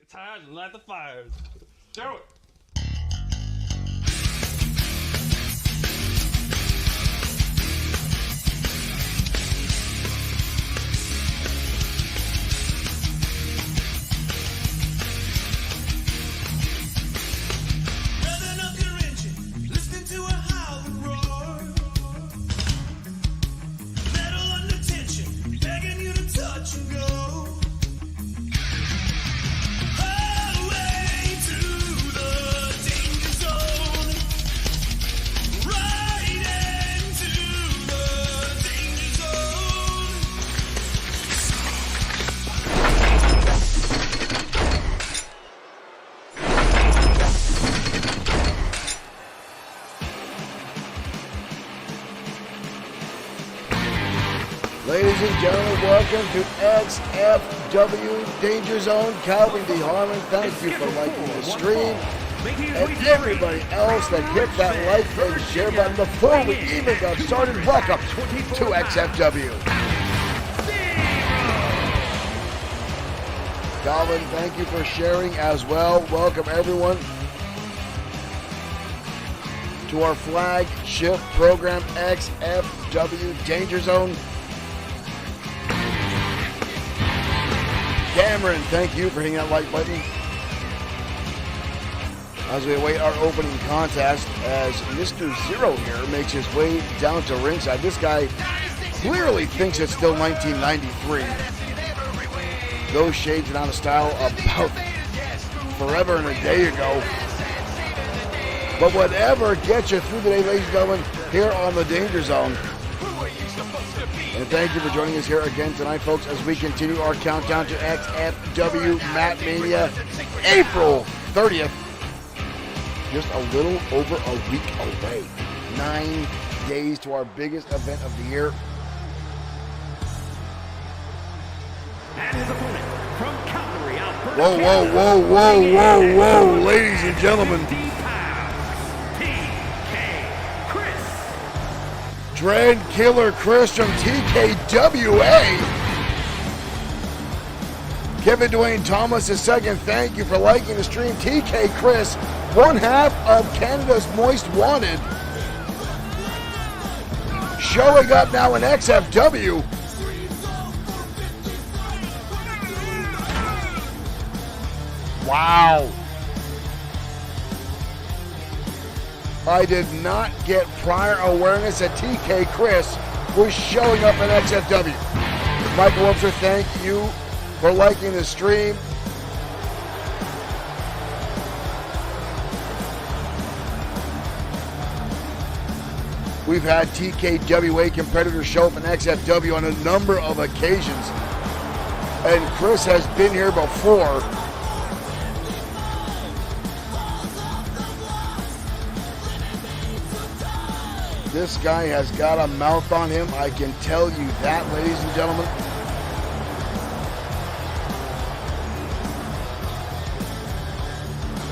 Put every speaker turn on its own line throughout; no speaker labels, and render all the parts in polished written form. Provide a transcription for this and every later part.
Tires and light the fires. Do it.
Ladies and gentlemen, welcome to XFW Danger Zone. Calvin D. Harmon, thank you for liking the stream. And everybody else that hit that like and share button before we even got started, welcome to XFW. Calvin, thank you for sharing as well. Welcome everyone to our flagship program, XFW Danger Zone. Cameron, thank you for hitting that like button. As we await our opening contest, as Mr. Zero here makes his way down to ringside. This guy clearly thinks it's still 1993. Those shades and out of style about forever and a day ago. But whatever gets you through the day, ladies and gentlemen, here on the Danger Zone. And thank you for joining us here again tonight, folks, as we continue our countdown to XFW Mat Mania, April 30th. Just a little over a week away. 9 days to our biggest event of the year.
And his opponent from Calgary, Alberta.
Whoa, whoa, whoa, whoa, whoa, whoa, ladies and gentlemen. Dread Killer Chris from TKWA. Kevin Dwayne Thomas II, thank you for liking the stream. TK Chris, one half of Canada's Most Wanted. Showing up now in XFW. Wow. I did not get prior awareness that TK Chris was showing up in XFW. Michael Webster, thank you for liking the stream. We've had TKWA competitors show up in XFW on a number of occasions. And Chris has been here before. This guy has got a mouth on him, I can tell you that, ladies and gentlemen.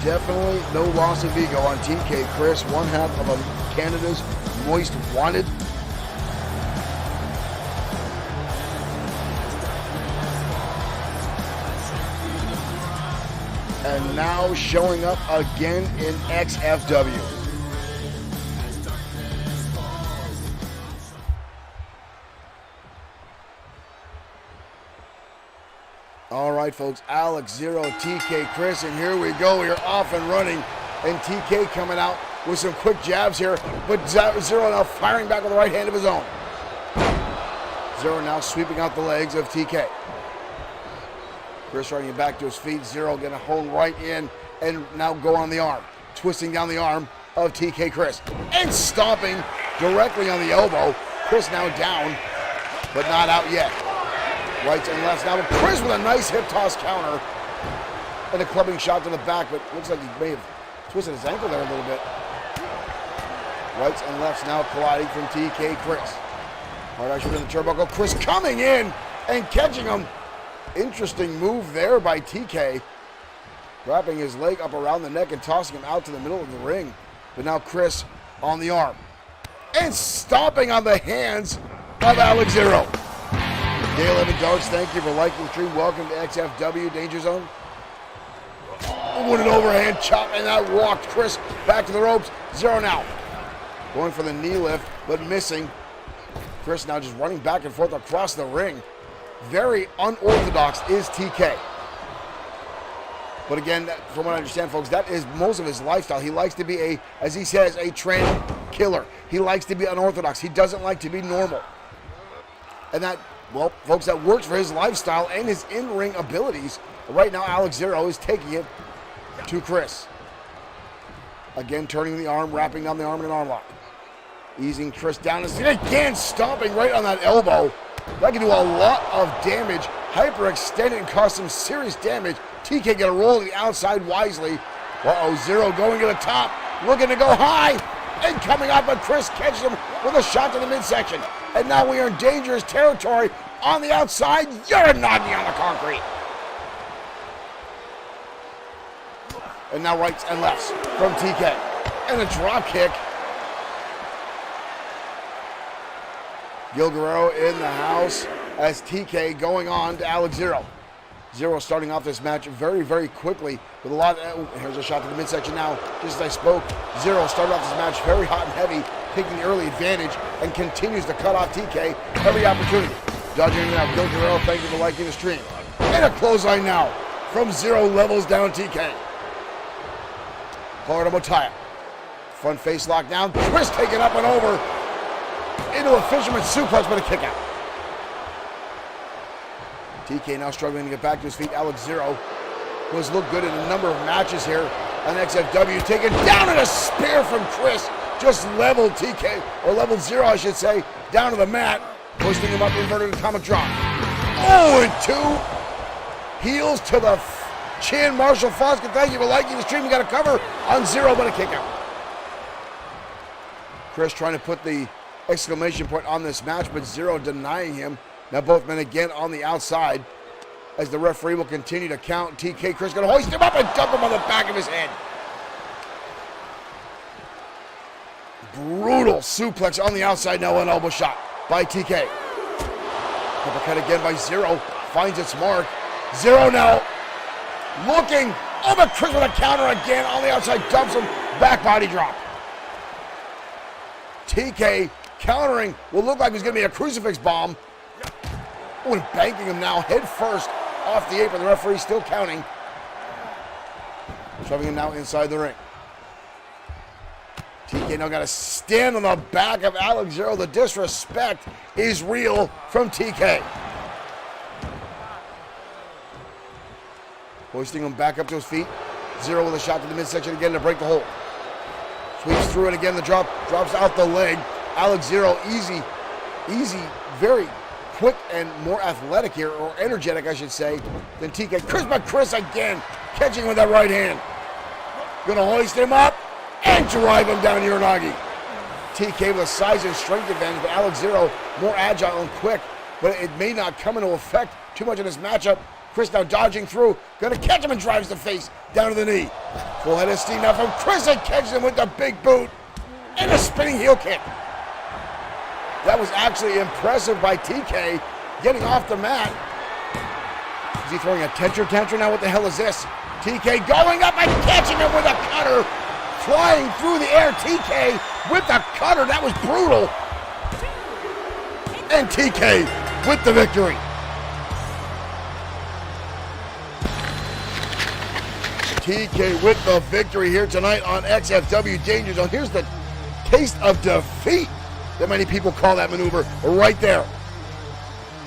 Definitely no loss of ego on TK Chris, one half of Canada's Most Wanted. And now showing up again in XFW. All right, folks, Alex Zero, TK Chris, and here we go. We are off and running, and TK coming out with some quick jabs here, but Zero now firing back with the right hand of his own. Zero now sweeping out the legs of TK. Chris running it back to his feet. Zero going to hone right in and now go on the arm, twisting down the arm of TK Chris and stomping directly on the elbow. Chris now down, but not out yet. Rights and lefts now, but Chris with a nice hip toss counter and a clubbing shot to the back, but looks like he may have twisted his ankle there a little bit. Rights and lefts now colliding from TK Chris. Hard action in the turnbuckle. Chris coming in and catching him. Interesting move there by TK. Wrapping his leg up around the neck and tossing him out to the middle of the ring. But now Chris on the arm. And stomping on the hands of Alex Zero. Day 11 Dogs, thank you for liking the stream. Welcome to XFW Danger Zone. With an overhand chop, and that walked Chris back to the ropes. Zero now. Going for the knee lift, but missing. Chris now just running back and forth across the ring. Very unorthodox is TK. But again, from what I understand, folks, that is most of his lifestyle. He likes to be a, as he says, a trend killer. He likes to be unorthodox. He doesn't like to be normal. And that, well, folks, that works for his lifestyle and his in-ring abilities. Right now, Alex Zero is taking it to Chris. Again, turning the arm, wrapping down the arm in an arm lock. Easing Chris down and again stomping right on that elbow. That can do a lot of damage. Hyperextended and cause some serious damage. TK gonna roll to the outside wisely. Uh-oh, Zero going to the top, looking to go high, and coming up, but Chris catches him with a shot to the midsection. And now we are in dangerous territory on the outside. Uranagi on the concrete. And now rights and lefts from TK. And a drop kick. Gil Guerrero in the house as TK going on to Alex Zero. Zero starting off this match very, very quickly with a lot of, here's a shot to the midsection now. Just as I spoke, Zero started off this match very hot and heavy, taking the early advantage and continues to cut off TK every opportunity. Dodging in and out, Gil Guerrero, thank you for liking the stream. And a clothesline now from Zero levels down TK. Florida Motaya. Front face lock down. Chris taken up and over into a fisherman's suplex, but a kick out. TK now struggling to get back to his feet. Alex Zero, who has looked good in a number of matches here on XFW, taken down and a spear from Chris. Just leveled TK, or leveled Zero, I should say, down to the mat. Hoisting him up, inverted atomic drop. Oh, and 2. Heels to the chin. Marshall Foskin, thank you for liking the stream. We got a cover on Zero, but a kick out. Chris trying to put the exclamation point on this match, but Zero denying him. Now both men again on the outside as the referee will continue to count. TK Chris going to hoist him up and dump him on the back of his head. Brutal suplex on the outside, now an elbow shot by TK. Uppercut again by Zero, finds its mark. Zero now. Looking. Oh, but Chris with a counter again on the outside. Dumps him. Back body drop. TK countering what looked like it was going to be a crucifix bomb. Oh, and banking him now head first off the apron. The referee still counting. Shoving him now inside the ring. TK now got to stand on the back of Alex Zero. The disrespect is real from TK. Hoisting him back up to his feet. Zero with a shot to the midsection again to break the hold. Sweeps through it again. The drop drops out the leg. Alex Zero easy, very quick and more athletic here, or energetic, I should say, than TK. Chris again, catching with that right hand. Gonna hoist him up and drive him down Uranagi. TK with a size and strength advantage, but Alex Zero more agile and quick, but it may not come into effect too much in this matchup. Chris now dodging through, gonna catch him and drives the face down to the knee. Full head of steam now from Chris, and catches him with the big boot and a spinning heel kick. That was actually impressive by TK, getting off the mat. Is he throwing a tantrum now? What the hell is this? TK going up and catching him with a cutter. Flying through the air, TK with the cutter. That was brutal. And TK with the victory. TK with the victory here tonight on XFW Danger Zone. Here's the taste of defeat that many people call that maneuver right there.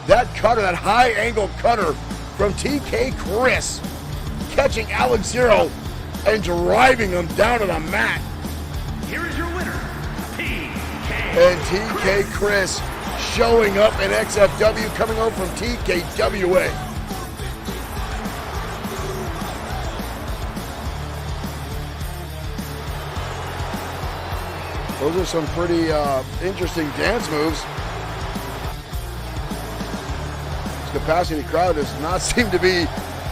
That cutter, that high angle cutter from TK Chris, catching Alex Zero and driving him down to the mat.
Here is your winner, TK.
And TK Chris showing up in XFW, coming home from TKWA. Those are some pretty interesting dance moves. This capacity crowd does not seem to be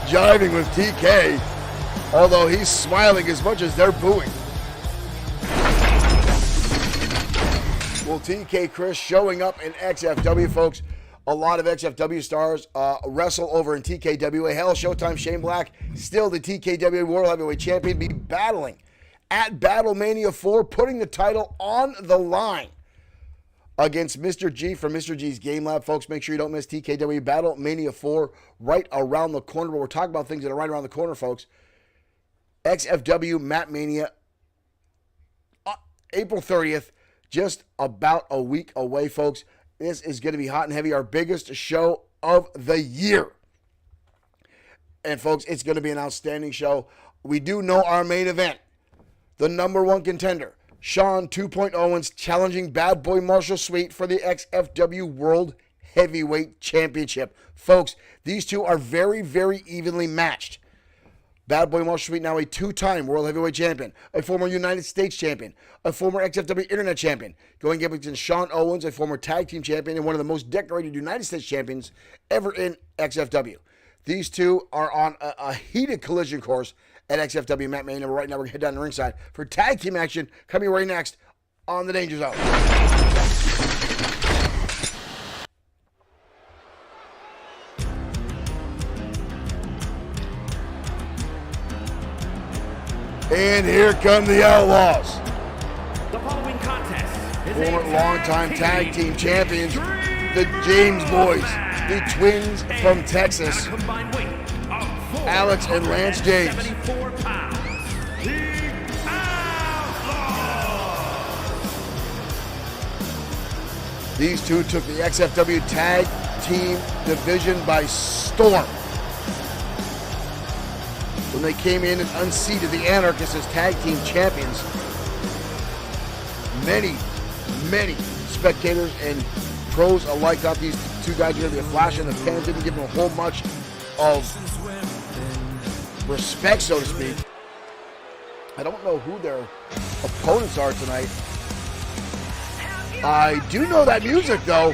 jiving with TK, although he's smiling as much as they're booing. Well, TK Chris showing up in XFW, folks. A lot of XFW stars wrestle over in TKWA. Hell, Showtime Shane Black, still the TKWA World Heavyweight Champion, be battling at Battlemania 4, putting the title on the line against Mr. G from Mr. G's Game Lab. Folks, make sure you don't miss TKW Battlemania 4 right around the corner. But we're talking about things that are right around the corner, folks. XFW Mat Mania, April 30th, just about a week away, folks. This is going to be hot and heavy, our biggest show of the year. And, folks, it's going to be an outstanding show. We do know our main event. The number one contender, Sean 2.0 Owens, challenging Bad Boy Marshall Sweet for the XFW World Heavyweight Championship. Folks, these two are very, very evenly matched. Bad Boy Marshall Sweet, now a two-time World Heavyweight Champion, a former United States Champion, a former XFW Internet Champion, going up against Sean Owens, a former Tag Team Champion, and one of the most decorated United States Champions ever in XFW. These two are on a heated collision course at XFW Mat Mania. Right now, we're going to head down the ringside for tag team action coming right next on the Danger Zone. And here come the Outlaws.
The following contest is
former longtime tag team champions, the James Boys, the twins from Texas, Alex and Lance James. These two took the XFW Tag Team Division by storm when they came in and unseated the Anarchists as Tag Team Champions. Many spectators and pros alike thought these two guys were going to be a flash in the pan, didn't give them a whole much of respect, so to speak. I don't know who their opponents are tonight. I do know that music, though.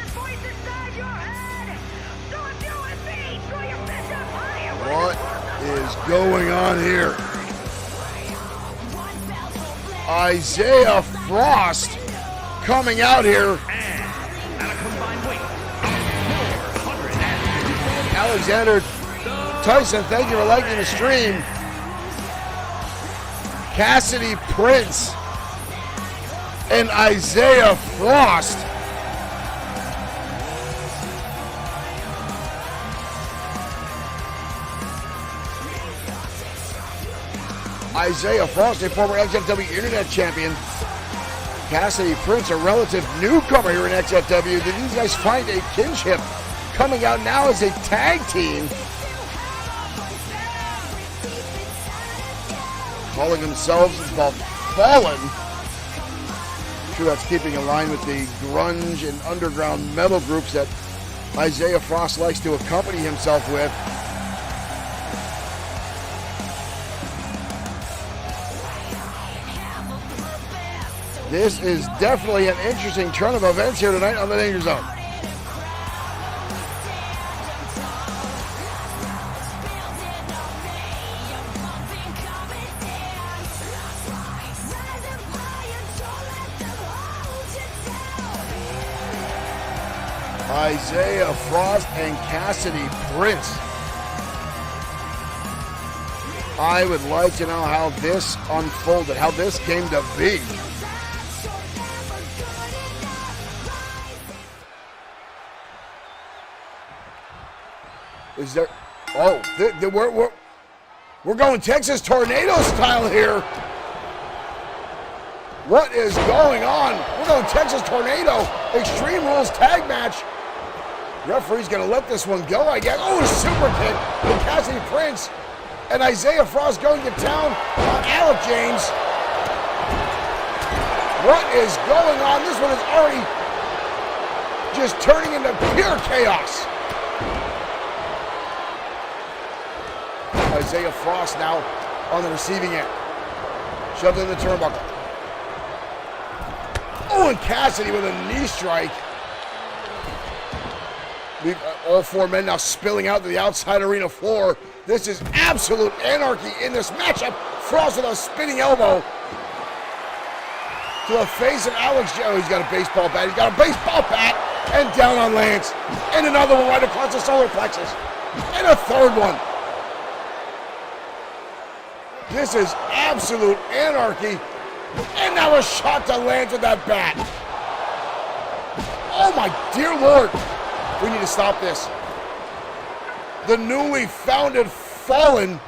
What is going on here? Isaiah Frost coming out here. Alexander Tyson, thank you for liking the stream. Cassidy Prince and Isaiah Frost. Isaiah Frost, a former XFW Internet champion. Cassidy Prince, a relative newcomer here in XFW. Did these guys find a kinship coming out now as a tag team? Calling themselves the Fallen. I'm sure that's keeping in line with the grunge and underground metal groups that Isaiah Frost likes to accompany himself with. This is definitely an interesting turn of events here tonight on the Danger Zone. Isaiah Frost and Cassidy Prince. I would like to know how this unfolded, how this came to be. Is there? Oh, we're going Texas Tornado style here. What is going on? We're going Texas Tornado Extreme Rules tag match. Referee's going to let this one go, I guess. Oh, super kick from Cassidy Prince and Isaiah Frost going to town on Alec James. What is going on? This one is already just turning into pure chaos. Isaiah Frost now on the receiving end. Shoved in the turnbuckle. Oh, and Cassidy with a knee strike. All four men now spilling out to the outside arena floor. This is absolute anarchy in this matchup. Frost with a spinning elbow to the face of Alex Joe. He's got a baseball bat. He's got a baseball bat. And down on Lance. And another one right across the solar plexus. And a third one. This is absolute anarchy. And now a shot to Lance with that bat. Oh my dear Lord. We need to stop this. The newly founded Fallen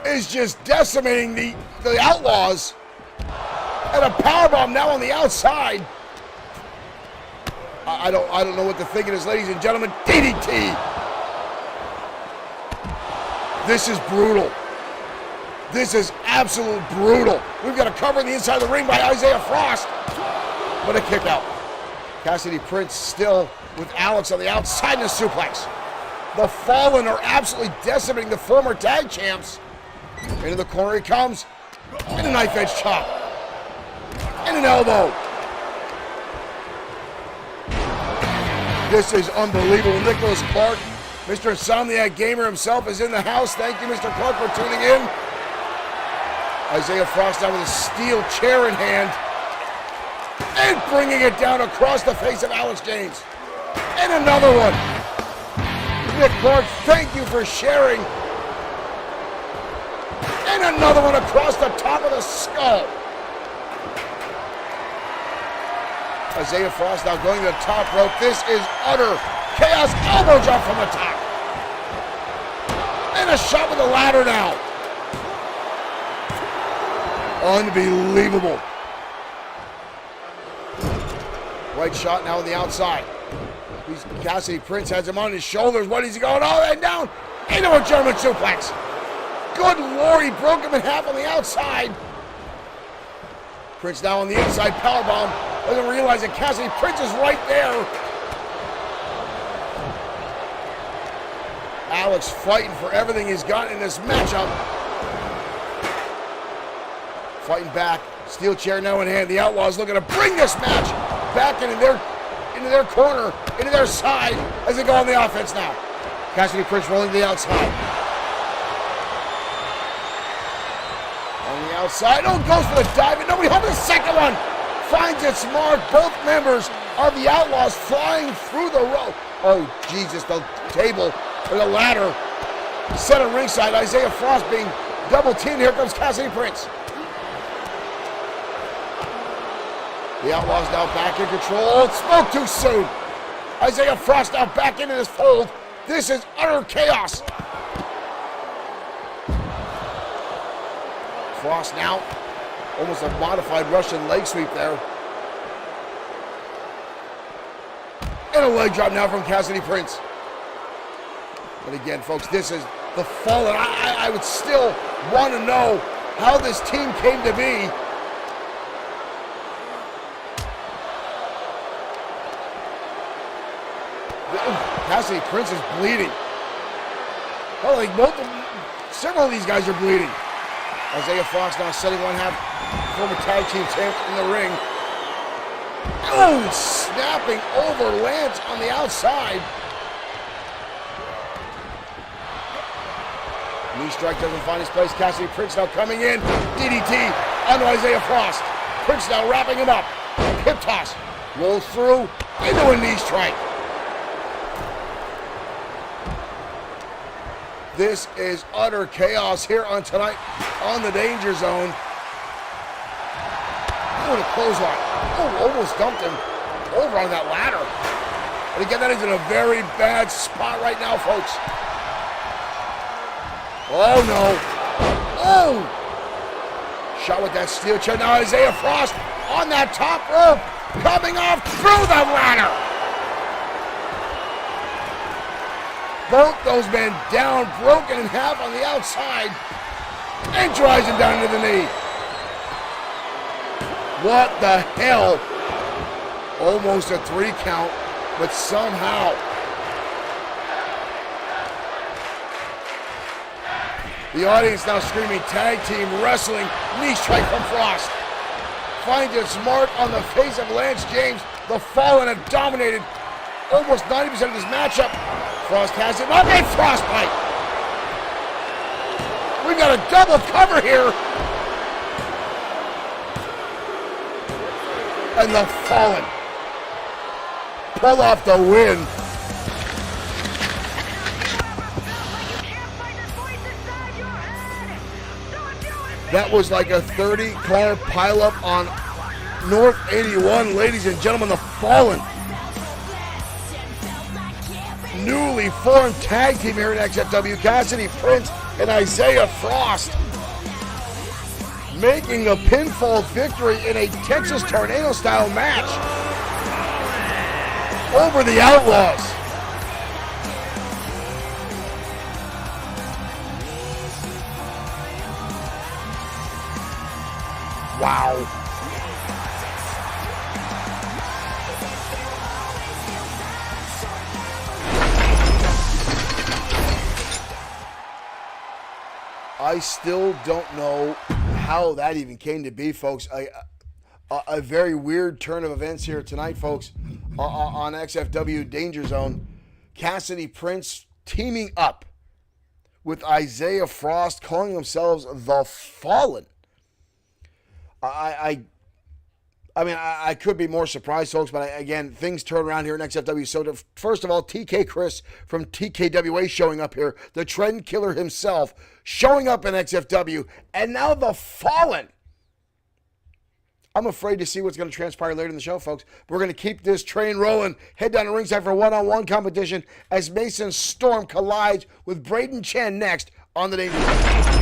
is just decimating the Outlaws. And a powerbomb now on the outside. I don't know what to think of this, ladies and gentlemen. DDT. This is brutal. This is absolute brutal. We've got a cover on the inside of the ring by Isaiah Frost. What a kick out. Cassidy Prince still with Alex on the outside in a suplex. The Fallen are absolutely decimating the former tag champs. Into the corner he comes. And a knife edge chop. And an elbow. This is unbelievable. Nicholas Clark, Mr. Insomniac Gamer himself, is in the house. Thank you, Mr. Clark, for tuning in. Isaiah Frost now with a steel chair in hand. And bringing it down across the face of Alex James. And another one. Nick Clark, thank you for sharing. And another one across the top of the skull. Isaiah Frost now going to the top rope. This is utter chaos. Elbow drop from the top. And a shot with the ladder now. Unbelievable. Right shot now on the outside. Cassidy Prince has him on his shoulders. What is he going? Oh, and down into a German suplex. Good Lord, he broke him in half on the outside. Prince now on the inside, powerbomb. Doesn't realize that Cassidy Prince is right there. Alex fighting for everything he's got in this matchup. Fighting back. Steel chair now in hand. The Outlaws looking to bring this match back into their corner, into their side as they go on the offense now. Cassidy Prince rolling to the outside. On the outside. Oh, goes for the dive. And nobody home. The second one finds its mark. Both members of the Outlaws flying through the rope. Oh, Jesus, the table There's a ladder. Center ringside, Isaiah Frost being double teamed. Here comes Cassidy Prince. The Outlaws now back in control. Oh, it spoke too soon. Isaiah Frost now back into this fold. This is utter chaos. Frost now, almost a modified Russian leg sweep there. And a leg drop now from Cassidy Prince. But again, folks, this is the Fallen. I would still want to know how this team came to be. Cassidy Prince is bleeding. Oh, like several of these guys are bleeding. Isaiah Frost now setting one half former tag team champ in the ring. Oh, snapping over Lance on the outside. Knee strike doesn't find his place. Cassidy Prince now coming in. DDT onto Isaiah Frost. Prince now wrapping him up. Hip toss. Rolls through into a knee strike. This is utter chaos here on tonight on the Danger Zone. Oh, the clothesline. Oh, almost dumped him over on that ladder. And again, that is in a very bad spot right now, folks. Oh, no. Oh! Shot with that steel chair. Now Isaiah Frost on that top rope, coming off through the ladder. Both those men down, broken in half on the outside, and drives him down into the knee. What the hell? Almost a 3 count, but somehow. The audience now screaming tag team wrestling. Knee strike from Frost. Finds its mark on the face of Lance James. The Fallen have dominated almost 90% of this matchup. Frost has him up and frostbite. We got a double cover here. And the Fallen pull off the win. That was like a 30-car pileup on North 81, ladies and gentlemen. The Fallen, newly formed tag team here in XFW, Cassidy Prince and Isaiah Frost, making a pinfall victory in a Texas Tornado-style match over the Outlaws. Wow. I still don't know how that even came to be, folks. A very weird turn of events here tonight, folks, on XFW Danger Zone. Cassidy Prince teaming up with Isaiah Frost, calling themselves the Fallen. I mean, I could be more surprised, folks, but again, things turn around here in XFW. So, first of all, TK Chris from TKWA showing up here, the trend killer himself, showing up in XFW, and now the Fallen. I'm afraid to see what's going to transpire later in the show, folks. We're going to keep this train rolling. Head down to ringside for a one-on-one competition as Mason Storm collides with Braden Chen next on the Danger Zone.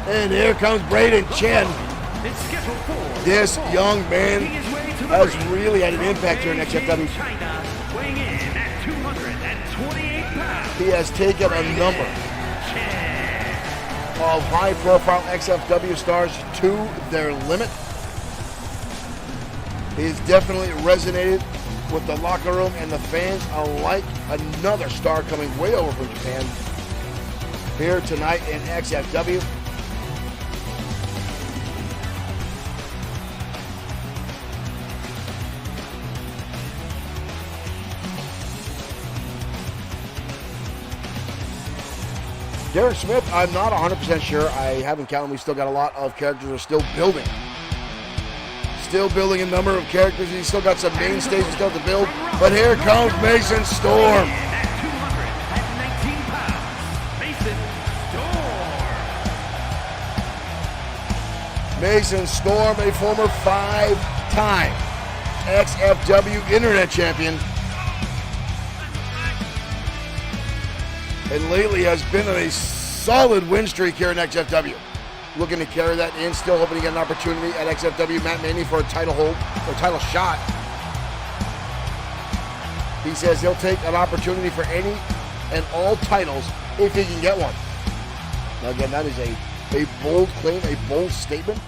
And here comes Braden Chen. This young man has really had an impact here in XFW. He has taken a number of high-profile XFW stars to their limit. He's definitely resonated with the locker room and the fans alike. Another star coming way over from Japan here tonight in XFW. Derek Smith, I'm not 100% sure. I haven't counted. We still got a lot of characters we're still building. Still building a number of characters. He's still got some mainstays we still have to build. But here comes Mason Storm.
At 219 pounds, Mason Storm.
Mason Storm, a former 5-time XFW Internet Champion. And lately has been on a solid win streak here in XFW. Looking to carry that in, still hoping to get an opportunity at XFW. Matt Manny for a title hold, or title shot. He says he'll take an opportunity for any and all titles if he can get one. Now again, that is a bold claim, a bold statement.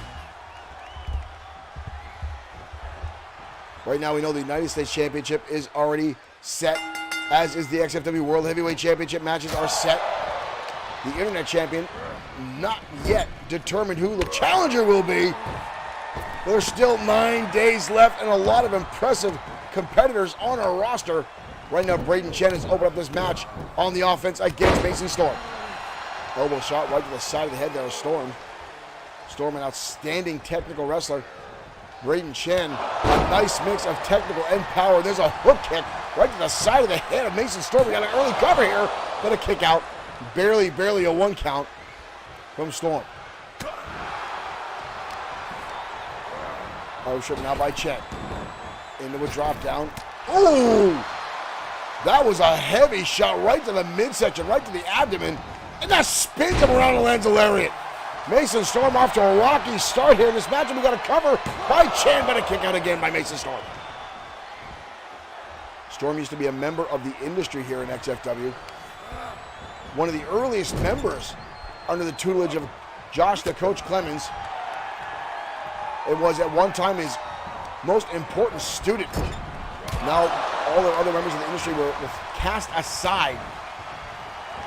Right now we know the United States Championship is already set, as is the XFW World Heavyweight Championship matches are set. The Internet Champion, not yet determined who the challenger will be. There's still 9 days left and a lot of impressive competitors on our roster. Right now, Braden Chen has opened up this match on the offense against Mason Storm. Elbow shot right to the side of the head there, Storm. Storm, an outstanding technical wrestler. Braden Chen, a nice mix of technical and power. There's a hook kick right to the side of the head of Mason Storm. We got an early cover here, but a kick out. Barely a 1 count from Storm. Irish whip now by Chen. Into a drop down. Ooh! That was a heavy shot right to the midsection, right to the abdomen. And that spins him around and lands a lariat. Mason Storm off to a rocky start here in this match, and we got a cover by Chen, but a kick out again by Mason Storm. Storm used to be a member of the industry here in XFW. One of the earliest members under the tutelage of Josh the Coach Clemens. It was at one time his most important student. Now all the other members of the industry were cast aside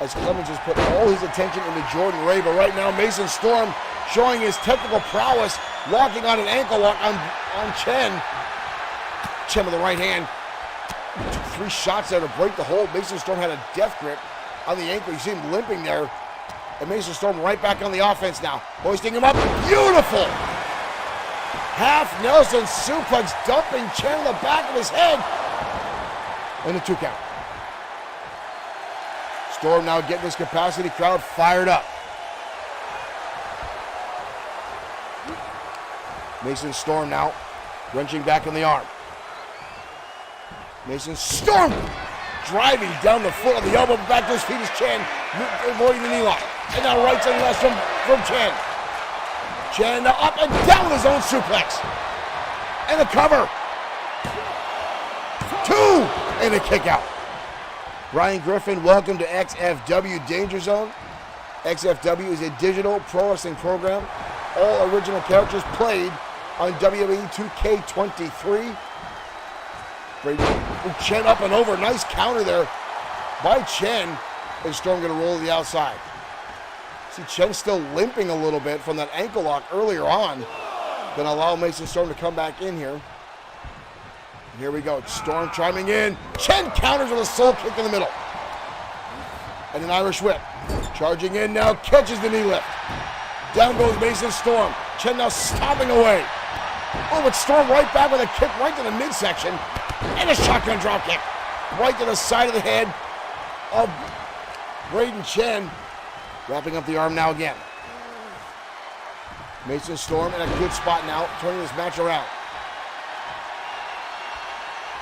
as Clemens has put all his attention into Jordan Ray. But right now Mason Storm showing his technical prowess, locking on an ankle lock on Chen. Chen with the right hand. 3 shots there to break the hold. Mason Storm had a death grip on the ankle. You see him limping there. And Mason Storm right back on the offense now. Hoisting him up. Beautiful! Half Nelson suplex, dumping Chen in the back of his head. And a 2 count. Storm now getting this capacity crowd fired up. Mason Storm now wrenching back in the arm. Mason Storm driving down the foot of the elbow, back to his feet is Chen, avoiding the knee lock. And now right side left from Chen. Chen now up and down with his own suplex. And a cover. 2 and a kick out. Brian Griffin, welcome to XFW Danger Zone. XFW is a digital pro wrestling program. All original characters played on WWE 2K23. Chen up and over. Nice counter there by Chen. And Storm going to roll to the outside. See Chen still limping a little bit from that ankle lock earlier on. Going to allow Mason Storm to come back in here. Here we go. Storm chiming in. Chen counters with a soul kick in the middle. And an Irish whip. Charging in now. Catches the knee lift. Down goes Mason Storm. Chen now stomping away. Oh, but Storm right back with a kick right to the midsection. And a shotgun drop kick. Right to the side of the head of Braden Chen. Wrapping up the arm now again. Mason Storm in a good spot now. Turning this match around.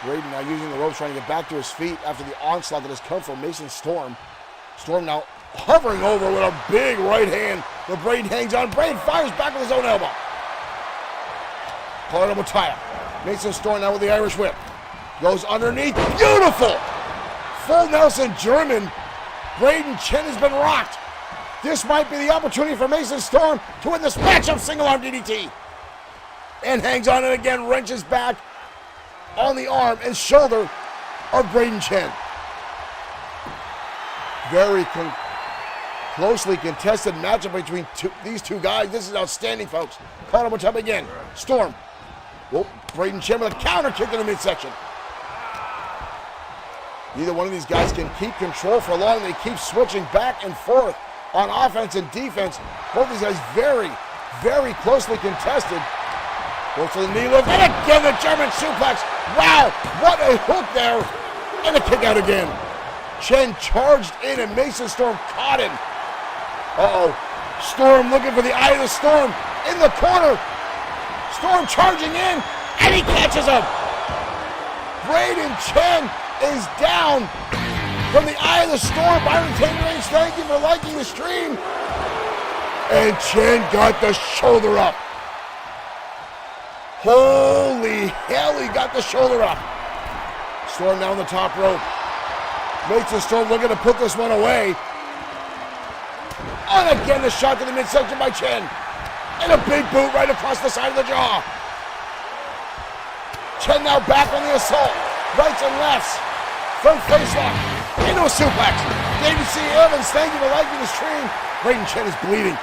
Braden now using the ropes, trying to get back to his feet after the onslaught that has come from Mason Storm. Storm now hovering over with a big right hand. But Braden hangs on. Braden fires back with his own elbow. Colorado Mattia. Mason Storm now with the Irish whip. Goes underneath. Beautiful! Full Nelson German. Braden Chen has been rocked. This might be the opportunity for Mason Storm to win this matchup. Single arm DDT. And hangs on it again. Wrenches back on the arm and shoulder of Braden Chen. Very closely contested matchup between these two guys. This is outstanding, folks. Caught him up again. Storm. Well, Braden Chen with a counter kick in the midsection. Neither one of these guys can keep control for long. They keep switching back and forth on offense and defense. Both these guys very, very closely contested. Goes to the knee lift, and again the German suplex. Wow, what a hook there, and a kick out again. Chen charged in, and Mason Storm caught him. Uh-oh, Storm looking for the eye of the storm in the corner. Storm charging in, and he catches him. Braden Chen is down from the eye of the storm. Byron Tamer, thank you for liking the stream. And Chen got the shoulder up. Holy hell, he got the shoulder up. Storm down the top rope. Mason Storm looking to put this one away. And again, the shot to the midsection by Chen. And a big boot right across the side of the jaw. Chen now back on the assault. Rights and lefts. From facelock. Into a suplex. David C. Evans, thank you for liking the stream. Braden Chen is bleeding.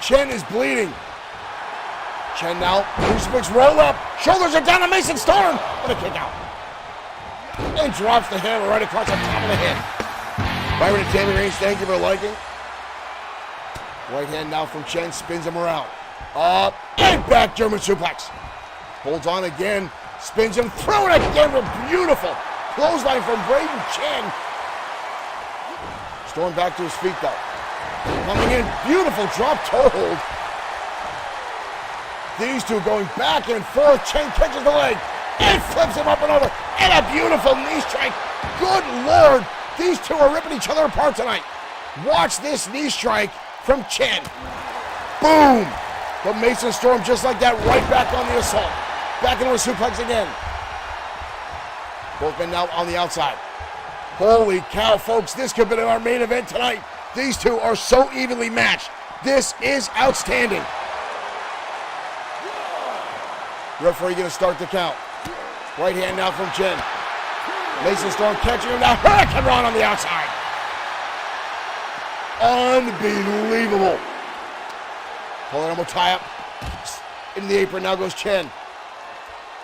Chen is bleeding. Chen now, crucifix roll up. Shoulders are down on Mason Storm. And a kick out. And drops the hammer right across the top of the head. Byron and Tammy Reigns, thank you for liking. Right hand now from Chen, spins him around. Up and back, German suplex. Holds on again, spins him through it again with beautiful clothesline from Braden Chen. Storm back to his feet though. Coming in, beautiful drop toe hold. These two going back and forth. Chen catches the leg and flips him up and over. And a beautiful knee strike. Good Lord, these two are ripping each other apart tonight. Watch this knee strike from Chen. Boom! But Mason Storm just like that, right back on the assault. Back into a suplex again. Both men now on the outside. Holy cow, folks, this could be our main event tonight. These two are so evenly matched. This is outstanding. Referee gonna start the count. Right hand now from Chen. Mason Storm catching him now. Hurricane Run on the outside. Unbelievable. Pulling him a tie up. Into the apron now goes Chen.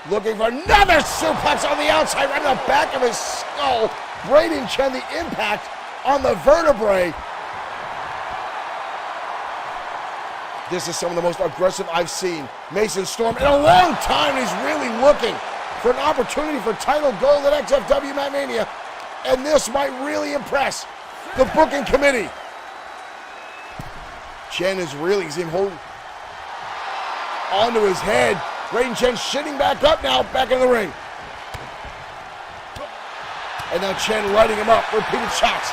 Looking for another suplex on the outside, right in the back of his skull. Braden Chen, the impact on the vertebrae. This is some of the most aggressive I've seen Mason Storm in a long time. He's really looking for an opportunity for title gold at XFW Mania, and this might really impress the booking committee. Chen is really, he's holding onto his head. Braden Chen sitting back up now, back in the ring. And now Chen lighting him up, repeated shots.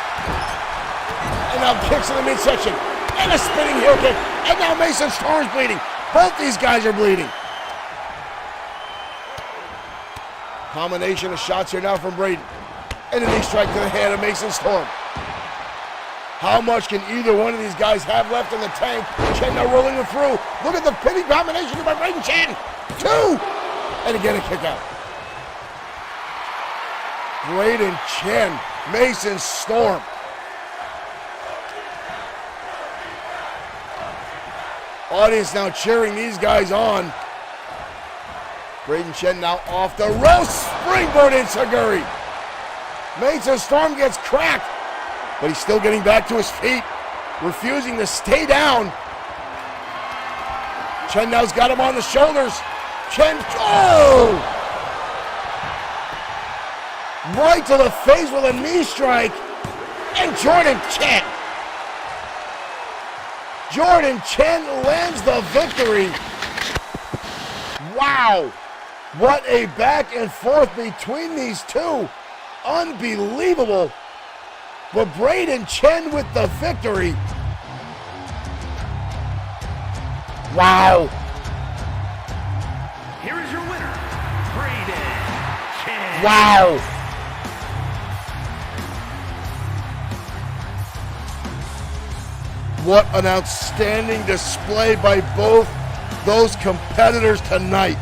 And now kicks in the midsection. And a spinning heel kick. And now Mason Storm's bleeding. Both these guys are bleeding. Combination of shots here now from Braden. And a knee strike to the head of Mason Storm. How much can either one of these guys have left in the tank? Chen now rolling him through. Look at the pinning combination by Braden Chen. 2! And again a kick out. Braden Chen, Mason Storm. Audience now cheering these guys on. Braden Chen now off the rope. Springboard enziguri. Mason Storm gets cracked, but he's still getting back to his feet, refusing to stay down. Chen now's got him on the shoulders. Chen, oh! Right to the face with a knee strike. And Jordan Chen. Jordan Chen lands the victory. Wow. What a back and forth between these two. Unbelievable. But Braden Chen with the victory. Wow.
Here is your winner, Braden Chen.
Wow. What an outstanding display by both those competitors tonight.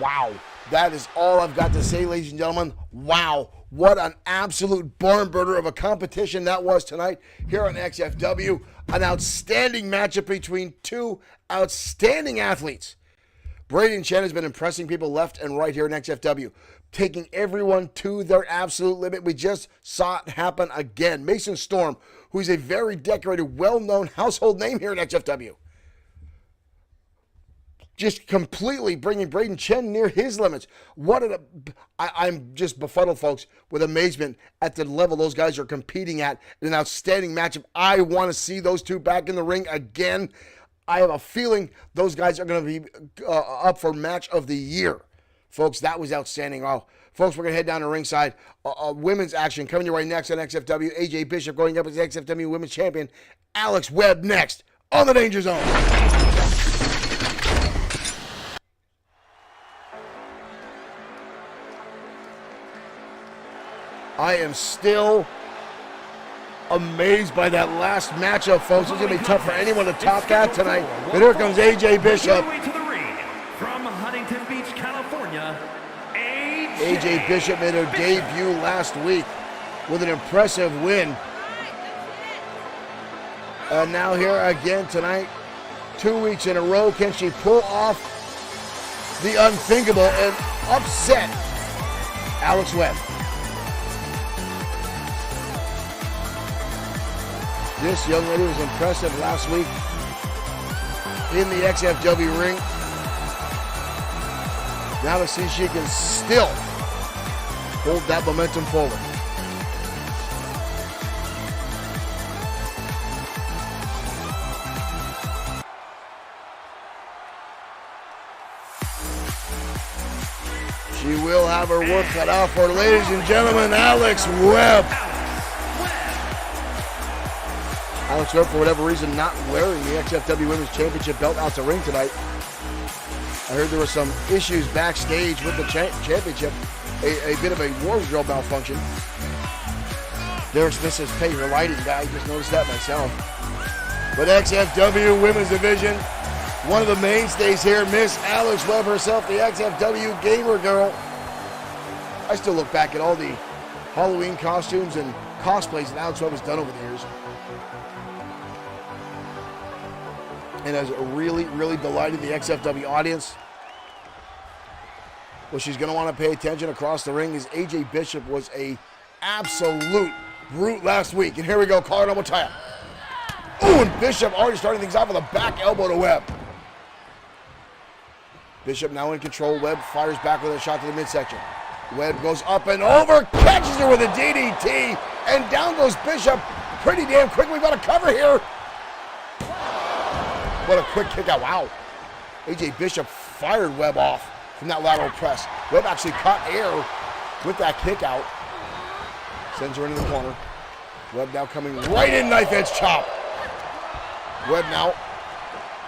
Wow. That is all I've got to say, ladies and gentlemen. Wow. What an absolute barn burner of a competition that was tonight here on XFW. An outstanding matchup between two outstanding athletes. Braden Chen has been impressing people left and right here in XFW, taking everyone to their absolute limit. We just saw it happen again. Mason Storm, who is a very decorated, well-known household name here in XFW, just completely bringing Braden Chen near his limits. I'm just befuddled, folks, with amazement at the level those guys are competing at in an outstanding matchup. I want to see those two back in the ring again. I have a feeling those guys are going to be up for match of the year. Folks, that was outstanding. Oh, folks, we're going to head down to ringside. Women's action coming your way next on XFW. AJ Bishop going up as XFW Women's Champion. Alex Webb next on the Danger Zone. I am still amazed by that last matchup, folks. It's going to be tough for anyone to top that tonight. But here comes AJ Bishop.
To the ring from Huntington Beach, California,
AJ Bishop made her debut last week with an impressive win. And now here again tonight, 2 weeks in a row. Can she pull off the unthinkable and upset Alex Webb? This young lady was impressive last week in the XFW ring. Now to see if she can still hold that momentum forward. She will have her work cut out for, ladies and gentlemen, Alex Webb. Alex Webb, for whatever reason, not wearing the XFW Women's Championship belt out to ring tonight. I heard there were some issues backstage with the championship, a bit of a wardrobe malfunction. Derek Smith says, pay your lighting guy. I just noticed that myself. But XFW Women's Division, one of the mainstays here, Miss Alex Webb herself, the XFW Gamer Girl. I still look back at all the Halloween costumes and cosplays that Alex Webb has done over the years, and has really, really delighted the XFW audience. Well, she's going to want to pay attention across the ring, as AJ Bishop was a absolute brute last week. And here we go, collar double tie. Oh, and Bishop already starting things off with a back elbow to Webb. Bishop now in control. Webb fires back with a shot to the midsection. Webb goes up and over, catches her with a DDT, and down goes Bishop pretty damn quick. We've got a cover here. What a quick kick out. Wow. AJ Bishop fired Webb off from that lateral press. Webb actually caught air with that kick out. Sends her into the corner. Webb now coming right in, knife edge chop. Webb now.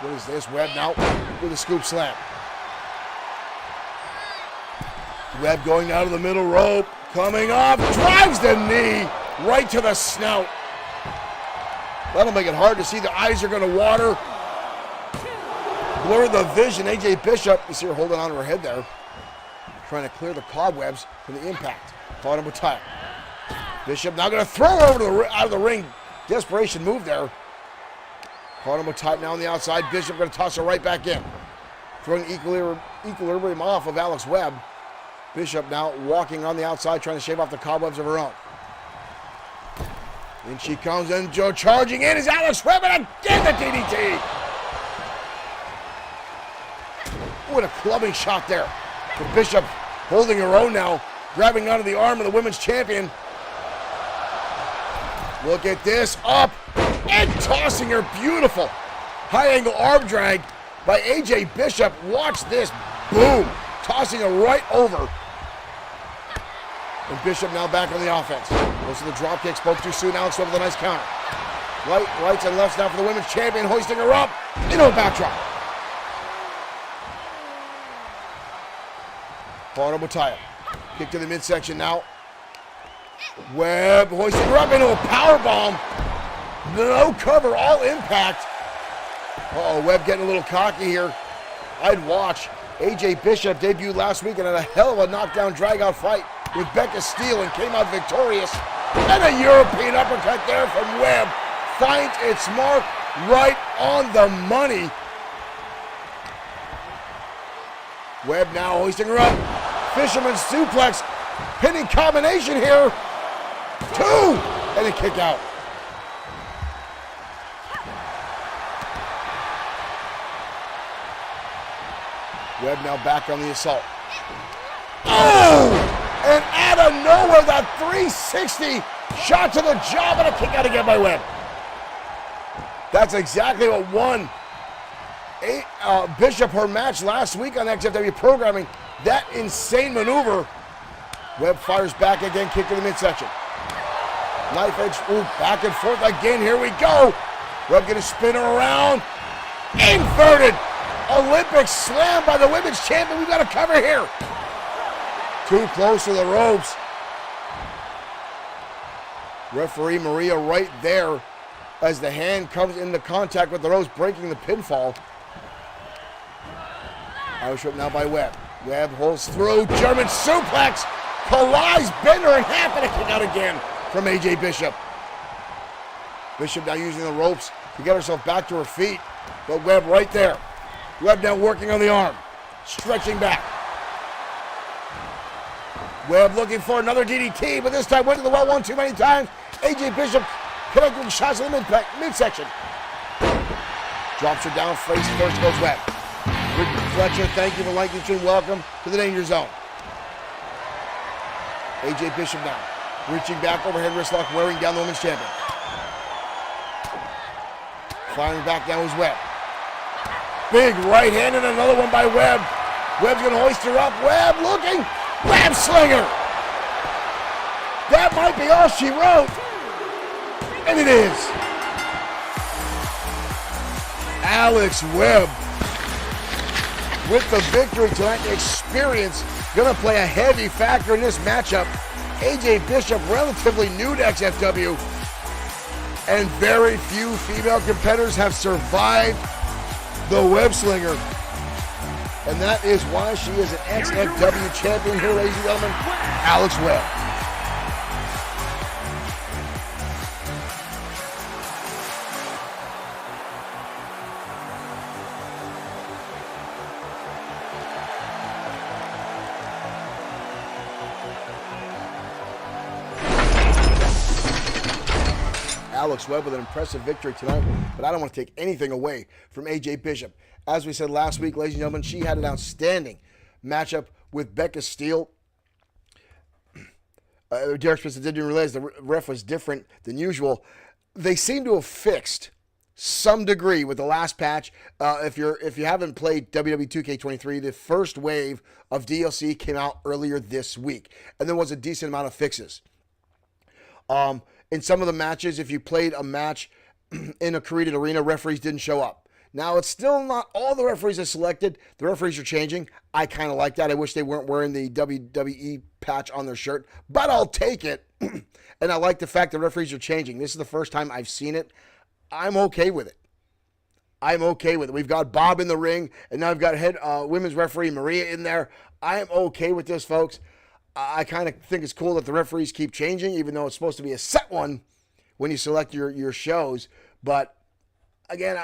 What is this? Webb now with a scoop slam. Webb going out of the middle rope. Coming off. Drives the knee right to the snout. That'll make it hard to see. The eyes are going to water. Blur the vision. AJ Bishop, you see her holding on to her head there, trying to clear the cobwebs from the impact. Caught him with tie. Bishop now going to throw her over to out of the ring. Desperation move there. Caught him with tie now on the outside. Bishop going to toss her right back in. Throwing equilibrium off of Alex Webb. Bishop now walking on the outside, trying to shave off the cobwebs of her own. And she comes in, charging in is Alex Webb, and again the DDT. What a clubbing shot there. The Bishop holding her own now, grabbing onto the arm of the women's champion. Look at this, up and tossing her. Beautiful high angle arm drag by AJ Bishop. Watch this, boom, tossing her right over. And Bishop now back on the offense. Goes to the drop kick, spoke too soon. Alex Webb with a nice counter. Rights and lefts now for the women's champion, hoisting her up into a backdrop. Horrible tie. Kick to the midsection now. Webb hoisting her up into a powerbomb. No cover, all impact. Uh-oh, Webb getting a little cocky here. I'd watch. AJ Bishop debuted last week and had a hell of a knockdown drag-out fight with Becca Steele and came out victorious. And a European uppercut there from Webb. Finds its mark right on the money. Webb now hoisting her up. Fisherman's suplex. Pinning combination here. 2. And a kick out. Webb now back on the assault. Oh! And out of nowhere, that 360 shot to the jaw, and a kick out again by Webb. That's exactly what won Bishop her match last week on XFW programming. That insane maneuver. Webb fires back again, kick to the midsection. Knife edge, back and forth again. Here we go. Webb gonna spin her around. Inverted Olympic slam by the women's champion. We've got to cover here. Too close to the ropes. Referee Maria right there as the hand comes into contact with the ropes, breaking the pinfall. Irish whip now by Webb. Webb holds through. German suplex. Collides Bender in half, and a kick out again from AJ Bishop. Bishop now using the ropes to get herself back to her feet. But Webb right there. Webb now working on the arm. Stretching back. Webb looking for another DDT, but this time went to the well one too many times. AJ Bishop connecting shots in the midsection. Drops her down, face first goes Webb. Ricky Fletcher, thank you for liking the stream. Welcome to the Danger Zone. AJ Bishop now reaching back overhead wrist lock, wearing down the women's champion. Firing back down was Webb. Big right hand and another one by Webb. Webb's gonna hoist her up. Webb looking. Web slinger. That might be all she wrote. And it is. Alex Webb with the victory tonight. Experience gonna play a heavy factor in this matchup. AJ Bishop, relatively new to XFW, and very few female competitors have survived the web slinger. And that is why she is an XFW champion here, ladies and gentlemen, Alex Webb. Alex Webb with an impressive victory tonight, but I don't want to take anything away from AJ Bishop. As we said last week, ladies and gentlemen, she had an outstanding matchup with Becca Steele. Derek Spencer didn't realize the ref was different than usual. They seem to have fixed some degree with the last patch. If you haven't played WWE 2K23, the first wave of DLC came out earlier this week, and there was a decent amount of fixes. In some of the matches, if you played a match in a created arena, referees didn't show up. Now, it's still not all the referees are selected. The referees are changing. I kind of like that. I wish they weren't wearing the WWE patch on their shirt, but I'll take it. And I like the fact that referees are changing. This is the first time I've seen it. I'm okay with it. I'm okay with it. We've got Bob in the ring, and now I've got head women's referee Maria in there. I am okay with this, folks. I kind of think it's cool that the referees keep changing, even though it's supposed to be a set one when you select your shows. But again,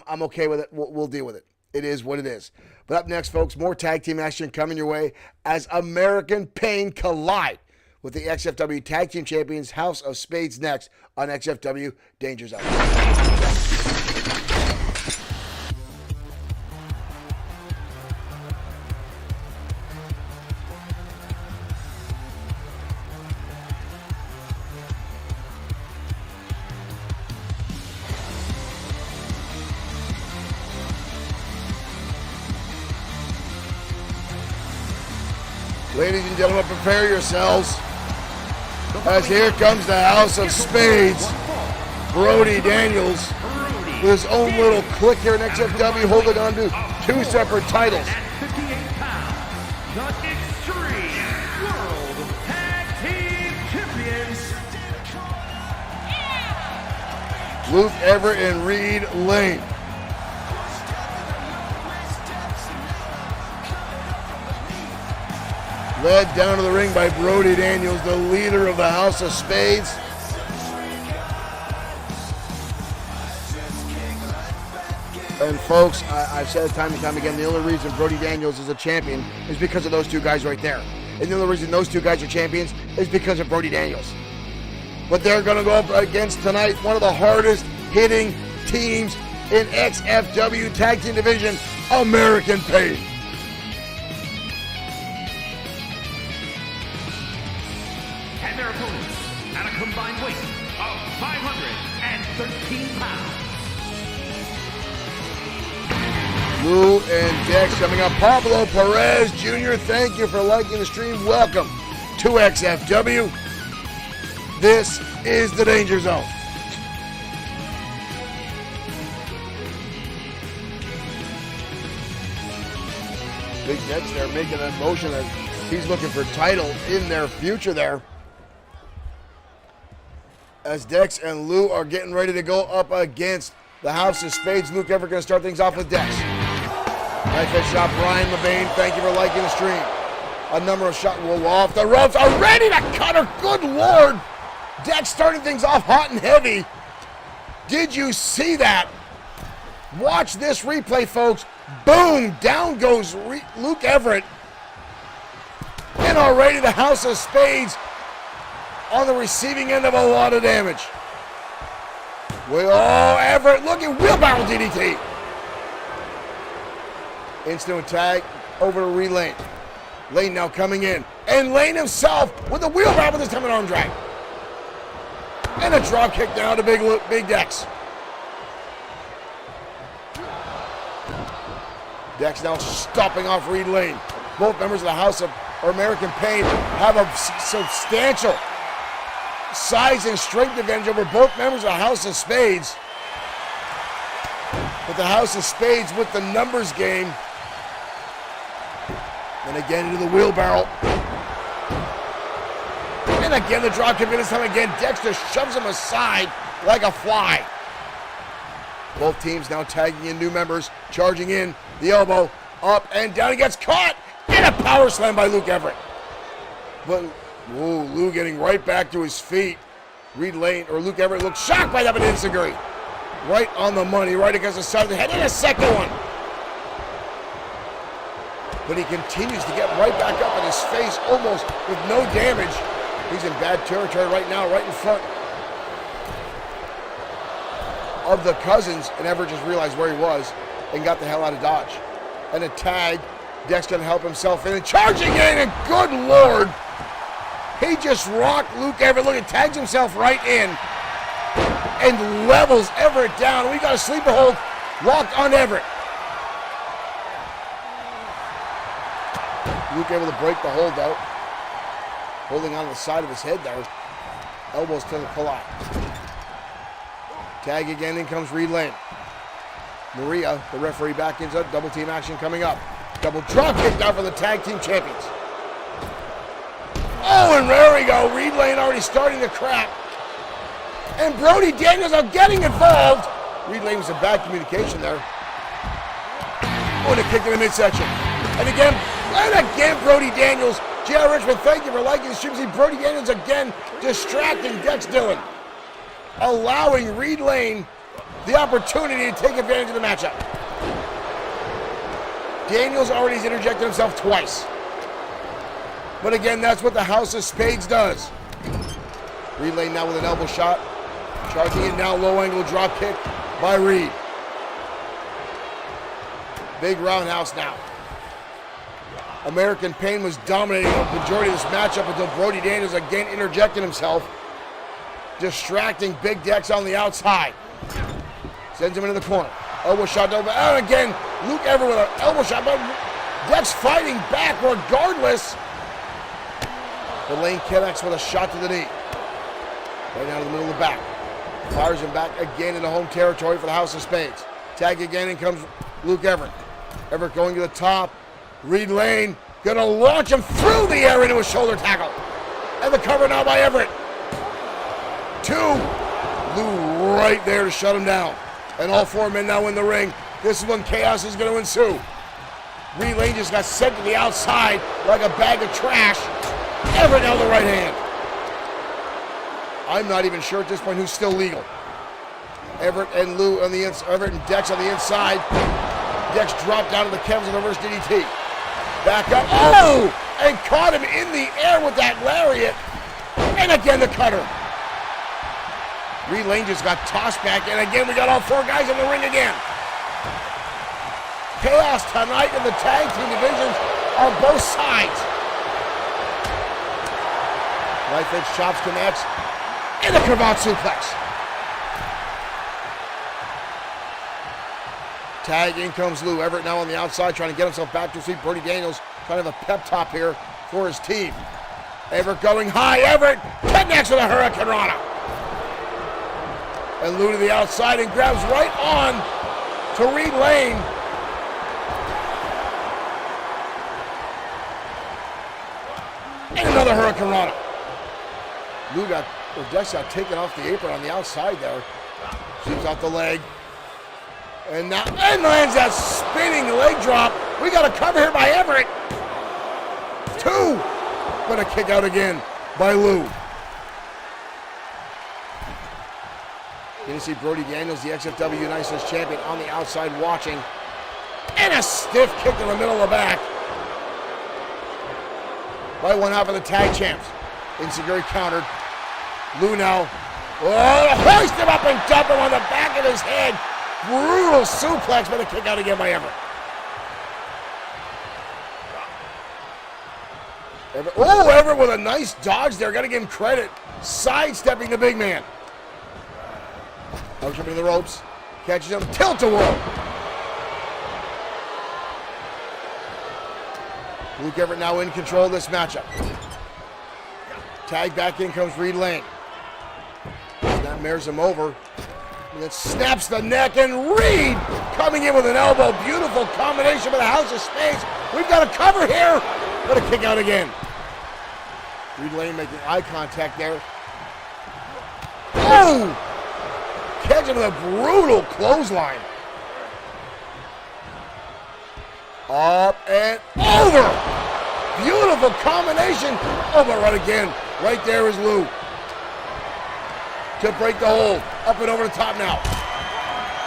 I'm okay with it. We'll deal with it. It is what it is. But up next, folks, more tag team action coming your way as American Pain collide with the XFW Tag Team Champions House of Spades next on XFW Danger Zone. Ladies and gentlemen, prepare yourselves, as here comes the House of Spades. Brody Daniels with his own little clique here in XFW, holding on to two separate titles.
At 58 pounds, the Extreme World Tag Team Champions,
Luke Everett and Reed Lane. Led down to the ring by Brody Daniels, the leader of the House of Spades. And folks, I've said it time and time again, the only reason Brody Daniels is a champion is because of those two guys right there. And the only reason those two guys are champions is because of Brody Daniels. But they're going to go up against tonight one of the hardest hitting teams in XFW Tag Team Division, American Pain.
And their opponents at a combined weight of 513 pounds.
Lou and Dex coming up. Pablo Perez Jr., thank you for liking the stream. Welcome to XFW. This is the Danger Zone. Big Dex there making that motion as he's looking for title in their future there. As Dex and Lou are getting ready to go up against the House of Spades. Luke Everett going to start things off with Dex. Knife head shot, Brian LeBain. Thank you for liking the stream. A number of shots will off the ropes. Are ready to cut her. Good Lord. Dex starting things off hot and heavy. Did you see that? Watch this replay, folks. Boom. Down goes Luke Everett. And already the House of Spades on the receiving end of a lot of damage. Oh, Everett looking. Wheelbarrow DDT. Instant tag over to Reed Lane. Lane now coming in. And Lane himself with the wheelbarrow, but this time an arm drag. And a drop kick down to Big Dex. Dex now stopping off Reed Lane. Both members of the House of American Pain have a substantial size and strength advantage over both members of the House of Spades. But the House of Spades with the numbers game. And again into the wheelbarrow. And again the drop kick, this time again Dexter shoves him aside like a fly. Both teams now tagging in new members, charging in, the elbow, up and down, he gets caught, and a power slam by Luke Everett. But, whoa, Lou getting right back to his feet. Reed Lane, or Luke Everett looked shocked by that, but instantly. Right on the money, right against the side of the head, and a second one. But he continues to get right back up in his face, almost with no damage. He's in bad territory right now, right in front of the Cousins, and Everett just realized where he was and got the hell out of Dodge. And a tag, Dex gonna help himself in, and charging in, and good Lord, he just rocked Luke Everett. Look, he tags himself right in and levels Everett down. We got a sleeper hold locked on Everett. Luke able to break the hold out, holding on to the side of his head there. Elbows to the pull out. Tag again, in comes Reed Lane. Maria, the referee, back inside. Double team action coming up. Double drop kick down for the tag team champions. Oh, and there we go. Reed Lane already starting the crap. And Brody Daniels are getting involved. Reed Lane was in bad communication there. Oh, and a kick in the midsection. And again, Brody Daniels. J.R. Richmond, thank you for liking the stream. See Brody Daniels again distracting Dex Dillon, allowing Reed Lane the opportunity to take advantage of the matchup. Daniels already has interjected himself twice. But again, that's what the House of Spades does. Reed Lane now with an elbow shot. Charging in now, low angle drop kick by Reed. Big roundhouse now. American Pain was dominating the majority of this matchup until Brody Daniels again interjected himself, distracting Big Dex on the outside. Sends him into the corner. Elbow shot over. And again, Luke Everett with an elbow shot. But Dex fighting back regardless. The Lane connects with a shot to the knee. Right down to the middle of the back. Fires him back again into home territory for the House of Spades. Tag again, in comes Luke Everett. Everett going to the top. Reed Lane gonna launch him through the air into a shoulder tackle. And the cover now by Everett. Two. Lou right there to shut him down. And all four men now in the ring. This is when chaos is gonna ensue. Reed Lane just got sent to the outside like a bag of trash. Everett now the right hand. I'm not even sure at this point who's still legal. Everett and Lou on the inside. Everett and Dex on the inside. Dex dropped down to the Kevs and the reverse DDT. Back up. Oh! And caught him in the air with that lariat. And again the cutter. Reed Lane just got tossed back. And again we got all four guys in the ring again. Chaos tonight in the tag team divisions on both sides. Life edge chops connects. And a cravat suplex. Tag, in comes Lou. Everett now on the outside trying to get himself back to his feet. Brody Daniels trying to have a pep talk here for his team. Everett going high. Everett connects with a Hurricane Rana. And Lou to the outside and grabs right on to Reed Lane. And another Hurricane Rana. Lou got, or Dex got taken off the apron on the outside there. Shoots out the leg. And now, and lands that spinning leg drop. We got a cover here by Everett. 2. But a kick out again by Lou. You're going to see Brody Daniels, the XFW United States champion, on the outside watching. And a stiff kick in the middle of the back by one half of the tag champs. Insecurity countered. Lou now, hoist him up and dump him on the back of his head. Brutal suplex, but a kick out again by Everett. Everett with a nice dodge there. Got to give him credit. Sidestepping the big man. Out coming to the ropes. Catches him. Tilt-a-whirl. Luke Everett now in control of this matchup. Tag back in comes Reed Lane. That mares him over. And then snaps the neck, and Reed coming in with an elbow. Beautiful combination with a House of Spades. We've got a cover here. But a kick out again. Reed Lane making eye contact there. Oh! Catching with a brutal clothesline. Up and over. Beautiful combination. Oh, but right again. Right there is Lou. To break the hold. Up and over the top now.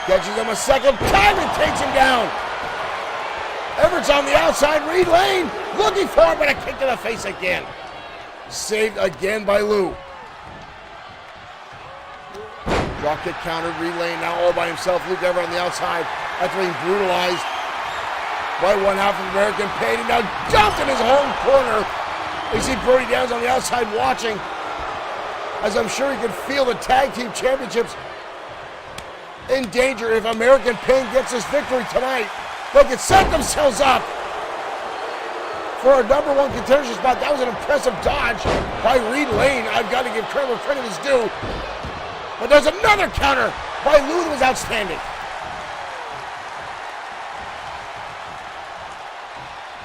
Catches him a second time and takes him down. Everett's on the outside. Reed Lane looking for it, but a kick to the face again. Saved again by Lou. Drop kick countered. Reed Lane now all by himself. Luke Everett on the outside after being brutalized by one half of American Pain. And now jumped in his home corner. You see Brody Downs on the outside watching, as I'm sure he could feel the tag team championships in danger if American Pain gets this victory tonight. They could set themselves up for a #1 contendership spot. That was an impressive dodge by Reed Lane. I've got to give credit where credit is due. But there's another counter by Lou that was outstanding.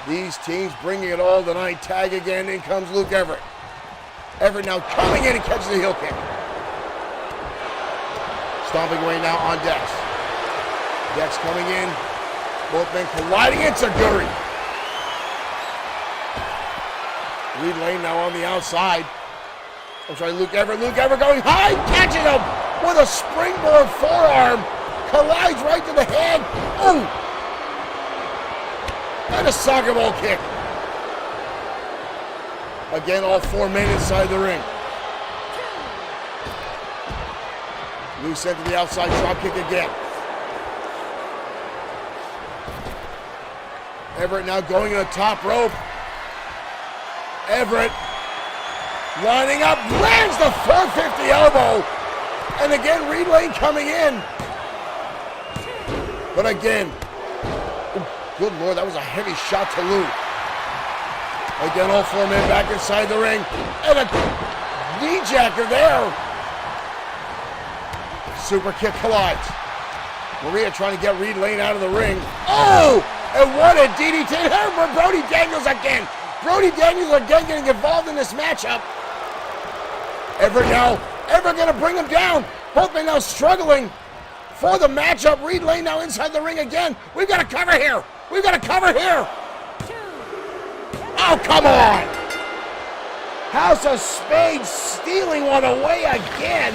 These teams bringing it all tonight. Tag again. In comes Luke Everett. Everett now coming in and catches the heel kick. Stomping away now on Dex. Dex coming in. Both men colliding. It's a Guri. Reed Lane now on the outside. I'm sorry, Luke Everett. Luke Everett going high. Catching him with a springboard forearm. Collides right to the head. Oh! And a soccer ball kick. Again, all four men inside the ring. Lou sent to the outside, drop kick again. Everett now going to the top rope. Everett lining up, lands the 450 elbow. And again, Reed Lane coming in. But again, good Lord, that was a heavy shot to Lou. Again, all four men back inside the ring. And a knee jacker there. Super kick collides. Maria trying to get Reed Lane out of the ring. Oh! And what a DDT there for Brody Daniels again. Brody Daniels again getting involved in this matchup. Everett now, Everett going to bring him down. Both men now struggling for the matchup. Reed Lane now inside the ring again. We've got a cover here. We've got a cover here. Oh, come on. House of Spades stealing one away again.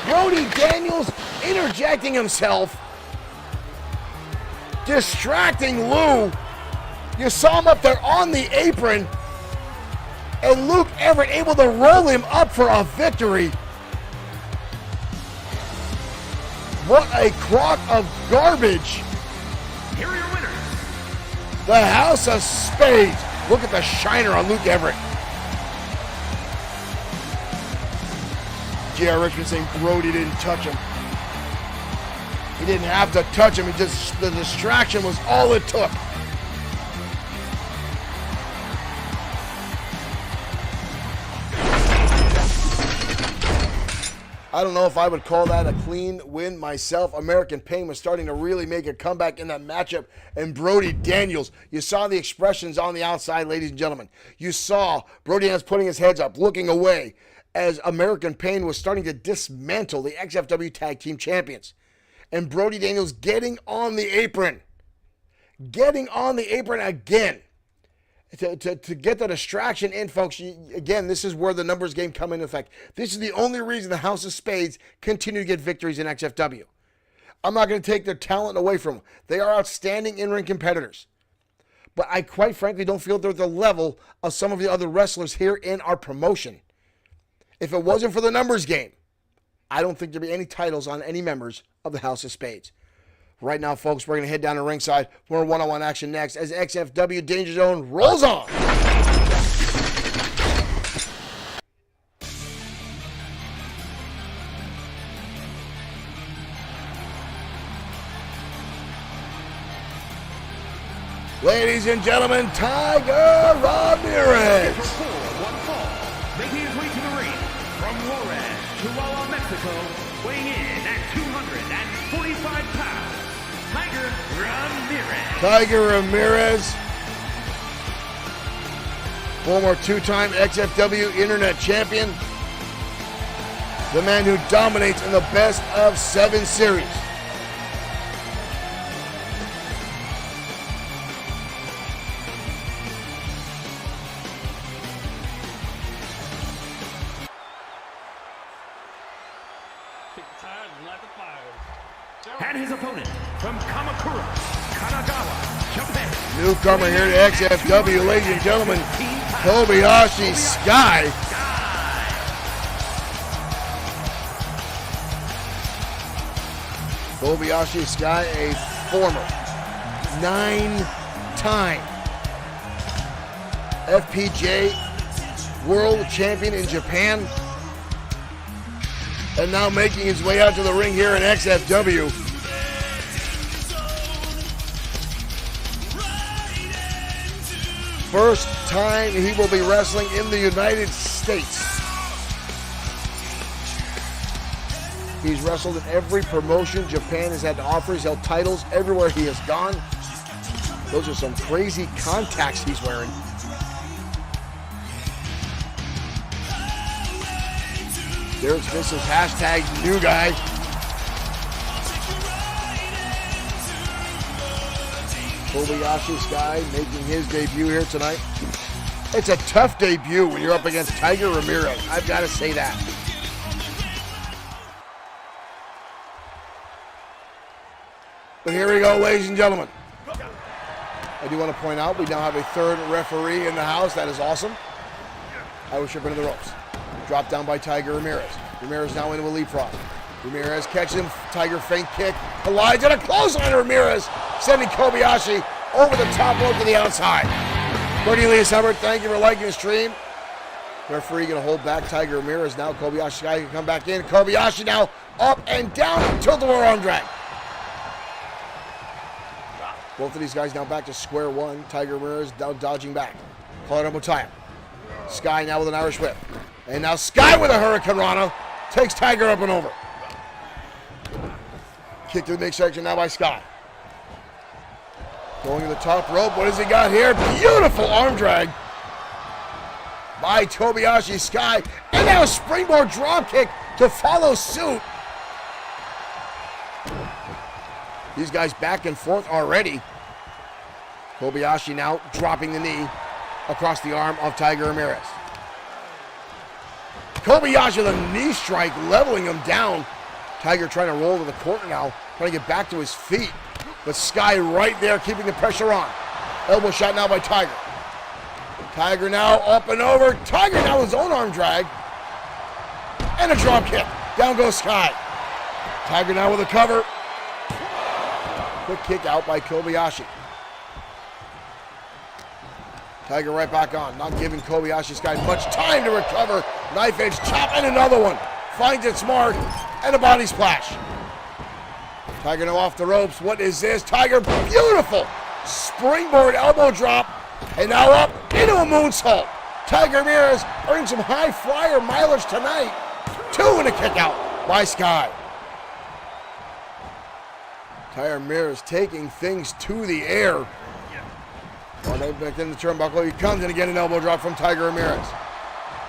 Brody Daniels interjecting himself, distracting Lou. You saw him up there on the apron, and Luke Everett able to roll him up for a victory. What a crock of garbage.
Here are your winners.
The House of Spades. Look at the shiner on Luke Everett. J.R. Richmond saying Brody didn't touch him. He didn't have to touch him. The distraction was all it took. I don't know if I would call that a clean win myself. American Pain was starting to really make a comeback in that matchup. And Brody Daniels, you saw the expressions on the outside, ladies and gentlemen. You saw Brody Daniels putting his heads up, looking away, as American Pain was starting to dismantle the XFW Tag Team Champions. And Brody Daniels getting on the apron. Getting on the apron again. To get the distraction in, folks, again, this is where the numbers game come into effect. This is the only reason the House of Spades continue to get victories in XFW. I'm not going to take their talent away from them. They are outstanding in-ring competitors. But I quite frankly don't feel they're the level of some of the other wrestlers here in our promotion. If it wasn't for the numbers game, I don't think there'd be any titles on any members of the House of Spades. Right now, folks, we're going to head down to ringside. More one-on-one action next as XFW Danger Zone rolls on. Ladies and gentlemen, Tiger Ramirez.
One fall, making his way to the ring from Juarez, Chihuahua, Mexico, weighing in at 245 pounds.
Tiger Ramirez, former two-time XFW Internet Champion, the man who dominates in the best of 7 series.
And his opponent from Kamakura, Kanagawa, Japan.
Newcomer here to XFW, ladies and gentlemen, Kobayashi Sky. Kobayashi Sky, a former 9-time FPJ World Champion in Japan, and now making his way out to the ring here in XFW. First time he will be wrestling in the United States. He's wrestled in every promotion Japan has had to offer. He's held titles everywhere he has gone. Those are some crazy contacts he's wearing. There's Mrs. Hashtag new guy. Kobayashi Sky making his debut here tonight. It's a tough debut when you're up against Tiger Ramirez. I've got to say that. But here we go, ladies and gentlemen. I do want to point out we now have a third referee in the house. That is awesome. Irish whip into the ropes. Dropped down by Tiger Ramirez. Ramirez now into a leapfrog. Ramirez catches him. Tiger feint kick. Collides at a clothesline. Ramirez sending Kobayashi over the top rope to the outside. Cornelius Hubbard, thank you for liking the stream. Referee going to hold back Tiger Ramirez now. Kobayashi Sky can come back in. Kobayashi now up and down. Tilt-a-whirl arm drag. Both of these guys now back to square one. Tiger Ramirez now dodging back. Call it up Motaya. Sky now with an Irish whip. And now Sky with a Hurricane Rana. Takes Tiger up and over. Kick to the midsection now by Sky. Going to the top rope. What has he got here? Beautiful arm drag by Kobayashi Sky. And now a springboard drop kick to follow suit. These guys back and forth already. Kobayashi now dropping the knee across the arm of Tiger Ramirez. Kobayashi with a knee strike, leveling him down. Tiger trying to roll to the corner now, trying to get back to his feet. But Sky right there, keeping the pressure on. Elbow shot now by Tiger. Tiger now up and over. Tiger now his own arm drag. And a drop kick. Down goes Sky. Tiger now with a cover. Quick kick out by Kobayashi. Tiger right back on, not giving Kobayashi Sky much time to recover. Knife edge chop and another one. Finds it smart and a body splash. Tiger now off the ropes. What is this? Tiger, beautiful springboard elbow drop. And now up into a moonsault. Tiger Ramirez earning some high flyer mileage tonight. 2 and a kick out by Sky. Tiger Ramirez taking things to the air. Well, back in the turnbuckle, he comes in again, an elbow drop from Tiger Ramirez.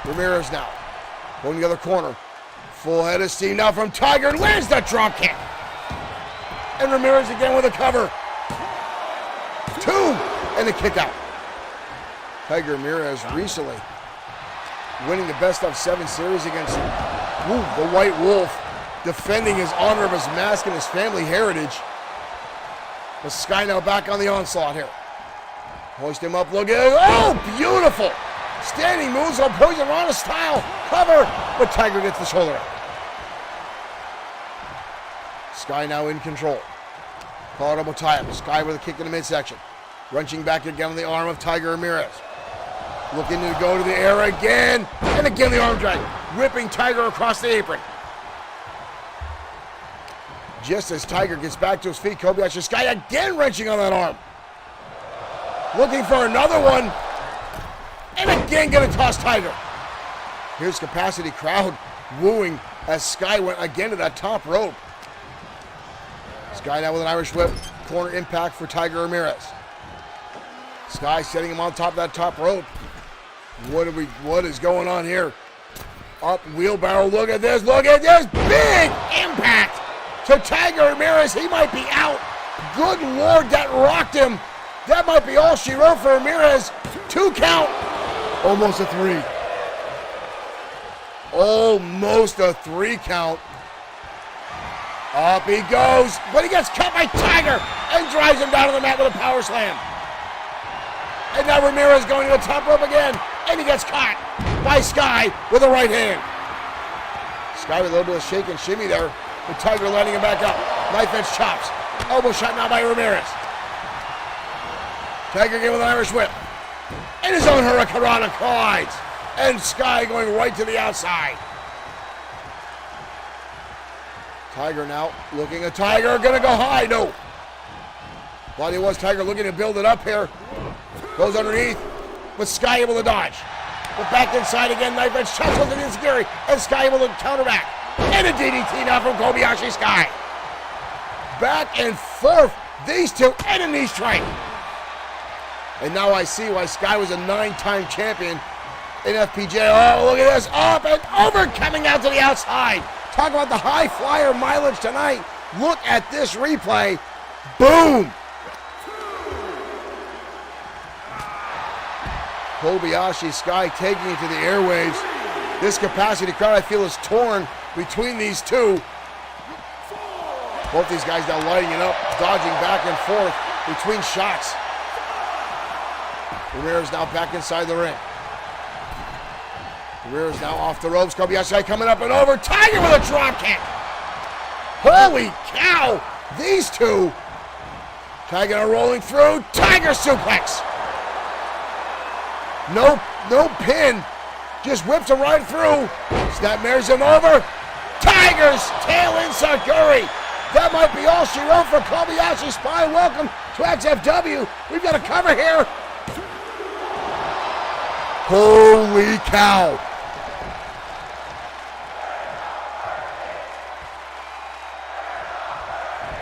Ramirez now going to the other corner. Full head of steam now from Tiger, lands that drop kick. And Ramirez again with a cover. 2 and a kick out. Tiger Ramirez recently winning the best of 7 series against the White Wolf, defending his honor of his mask and his family heritage. But Sky now back on the onslaught here. Hoist him up, look at it. Oh, beautiful! Standing moonsault, Poison Rana style. Cover, but Tiger gets the shoulder up. Sky now in control. Caught double tie-up. Sky with a kick in the midsection. Wrenching back again on the arm of Tiger Ramirez. Looking to go to the air again. And again the arm drag. Ripping Tiger across the apron. Just as Tiger gets back to his feet, Kobayashi Sky again wrenching on that arm. Looking for another one. And again gonna toss Tiger. Here's capacity crowd wooing as Sky went again to that top rope. Sky now with an Irish whip. Corner impact for Tiger Ramirez. Sky setting him on top of that top rope. What is going on here? Up wheelbarrow, look at this, big impact to Tiger Ramirez. He might be out. Good Lord, that rocked him. That might be all she wrote for Ramirez. 2 count. Almost a 3. Almost a 3 count. Up he goes, but he gets cut by Tiger and drives him down to the mat with a power slam. And now Ramirez going to the top rope again, and he gets caught by Sky with a right hand. Sky with a little bit of shake and shimmy there, with Tiger letting him back up. Knife edge chops. Elbow shot now by Ramirez. Tiger again with an Irish whip. And his own Hurricanrana collides. And Sky going right to the outside. Tiger now looking at Tiger, gonna go high, no. Thought he was. Tiger looking to build it up here. Goes underneath, but Sky able to dodge. But back inside again, knife edge chops with an insecurity, and Sky able to counter back. And a DDT now from Kobayashi Sky. Back and forth, these two, and a knee strike. And now I see why Sky was a 9-time champion in FPJ. Oh, look at this, up and over, coming out to the outside. Talk about the high flyer mileage tonight. Look at this replay. Boom. Kobayashi Sky taking it to the airwaves. This capacity crowd, I feel, is torn between these two. Both these guys now lighting it up, dodging back and forth between shots. Ramirez now back inside the ring. Ramirez now off the ropes. Kobayashi coming up and over. Tiger with a drop kick. Holy cow! These two. Tiger now rolling through. Tiger suplex. No pin. Just whips him right through. Snapmares him over. Tiger's tail enziguri. That might be all she wrote for Kobayashi Spy. Welcome to XFW. We've got a cover here. Holy cow.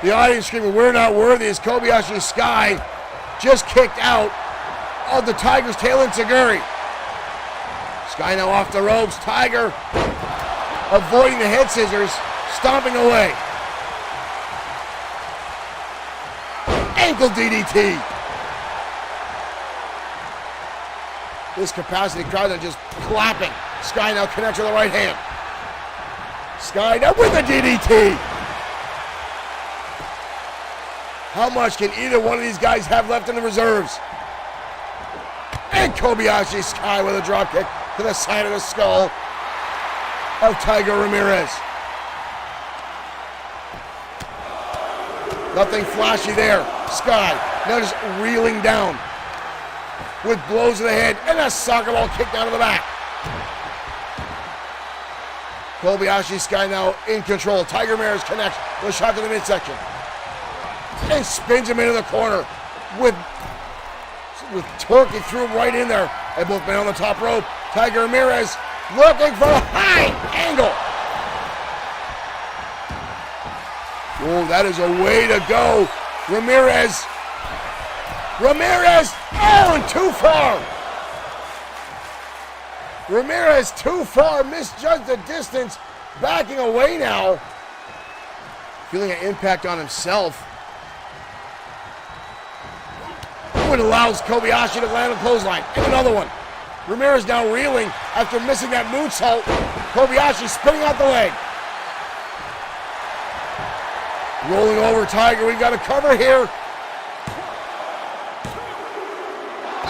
The audience screaming, "We're not worthy," as Kobayashi Sky just kicked out of the Tiger's tail enziguri. Sky now off the ropes. Tiger avoiding the head scissors, stomping away. Ankle DDT. This capacity crowd is just clapping. Sky now connects with the right hand. Sky now with the DDT. How much can either one of these guys have left in the reserves? And Kobayashi Sky with a dropkick to the side of the skull of Tiger Ramirez. Nothing flashy there. Sky now just reeling down with blows to the head and a soccer ball kick down to the back. Kobayashi Sky now in control. Tiger Ramirez connects with a shot to the midsection and spins him into the corner with torque. He threw him right in there. They both been on the top rope. Tiger Ramirez looking for a high angle. Oh, that is a way to go. Ramirez, oh, and too far. Ramirez too far, misjudged the distance, backing away now. Feeling an impact on himself. It allows Kobayashi to land a clothesline. And another one. Ramirez now reeling after missing that moonsault. Kobayashi spinning out the leg. Rolling over Tiger. We've got a cover here.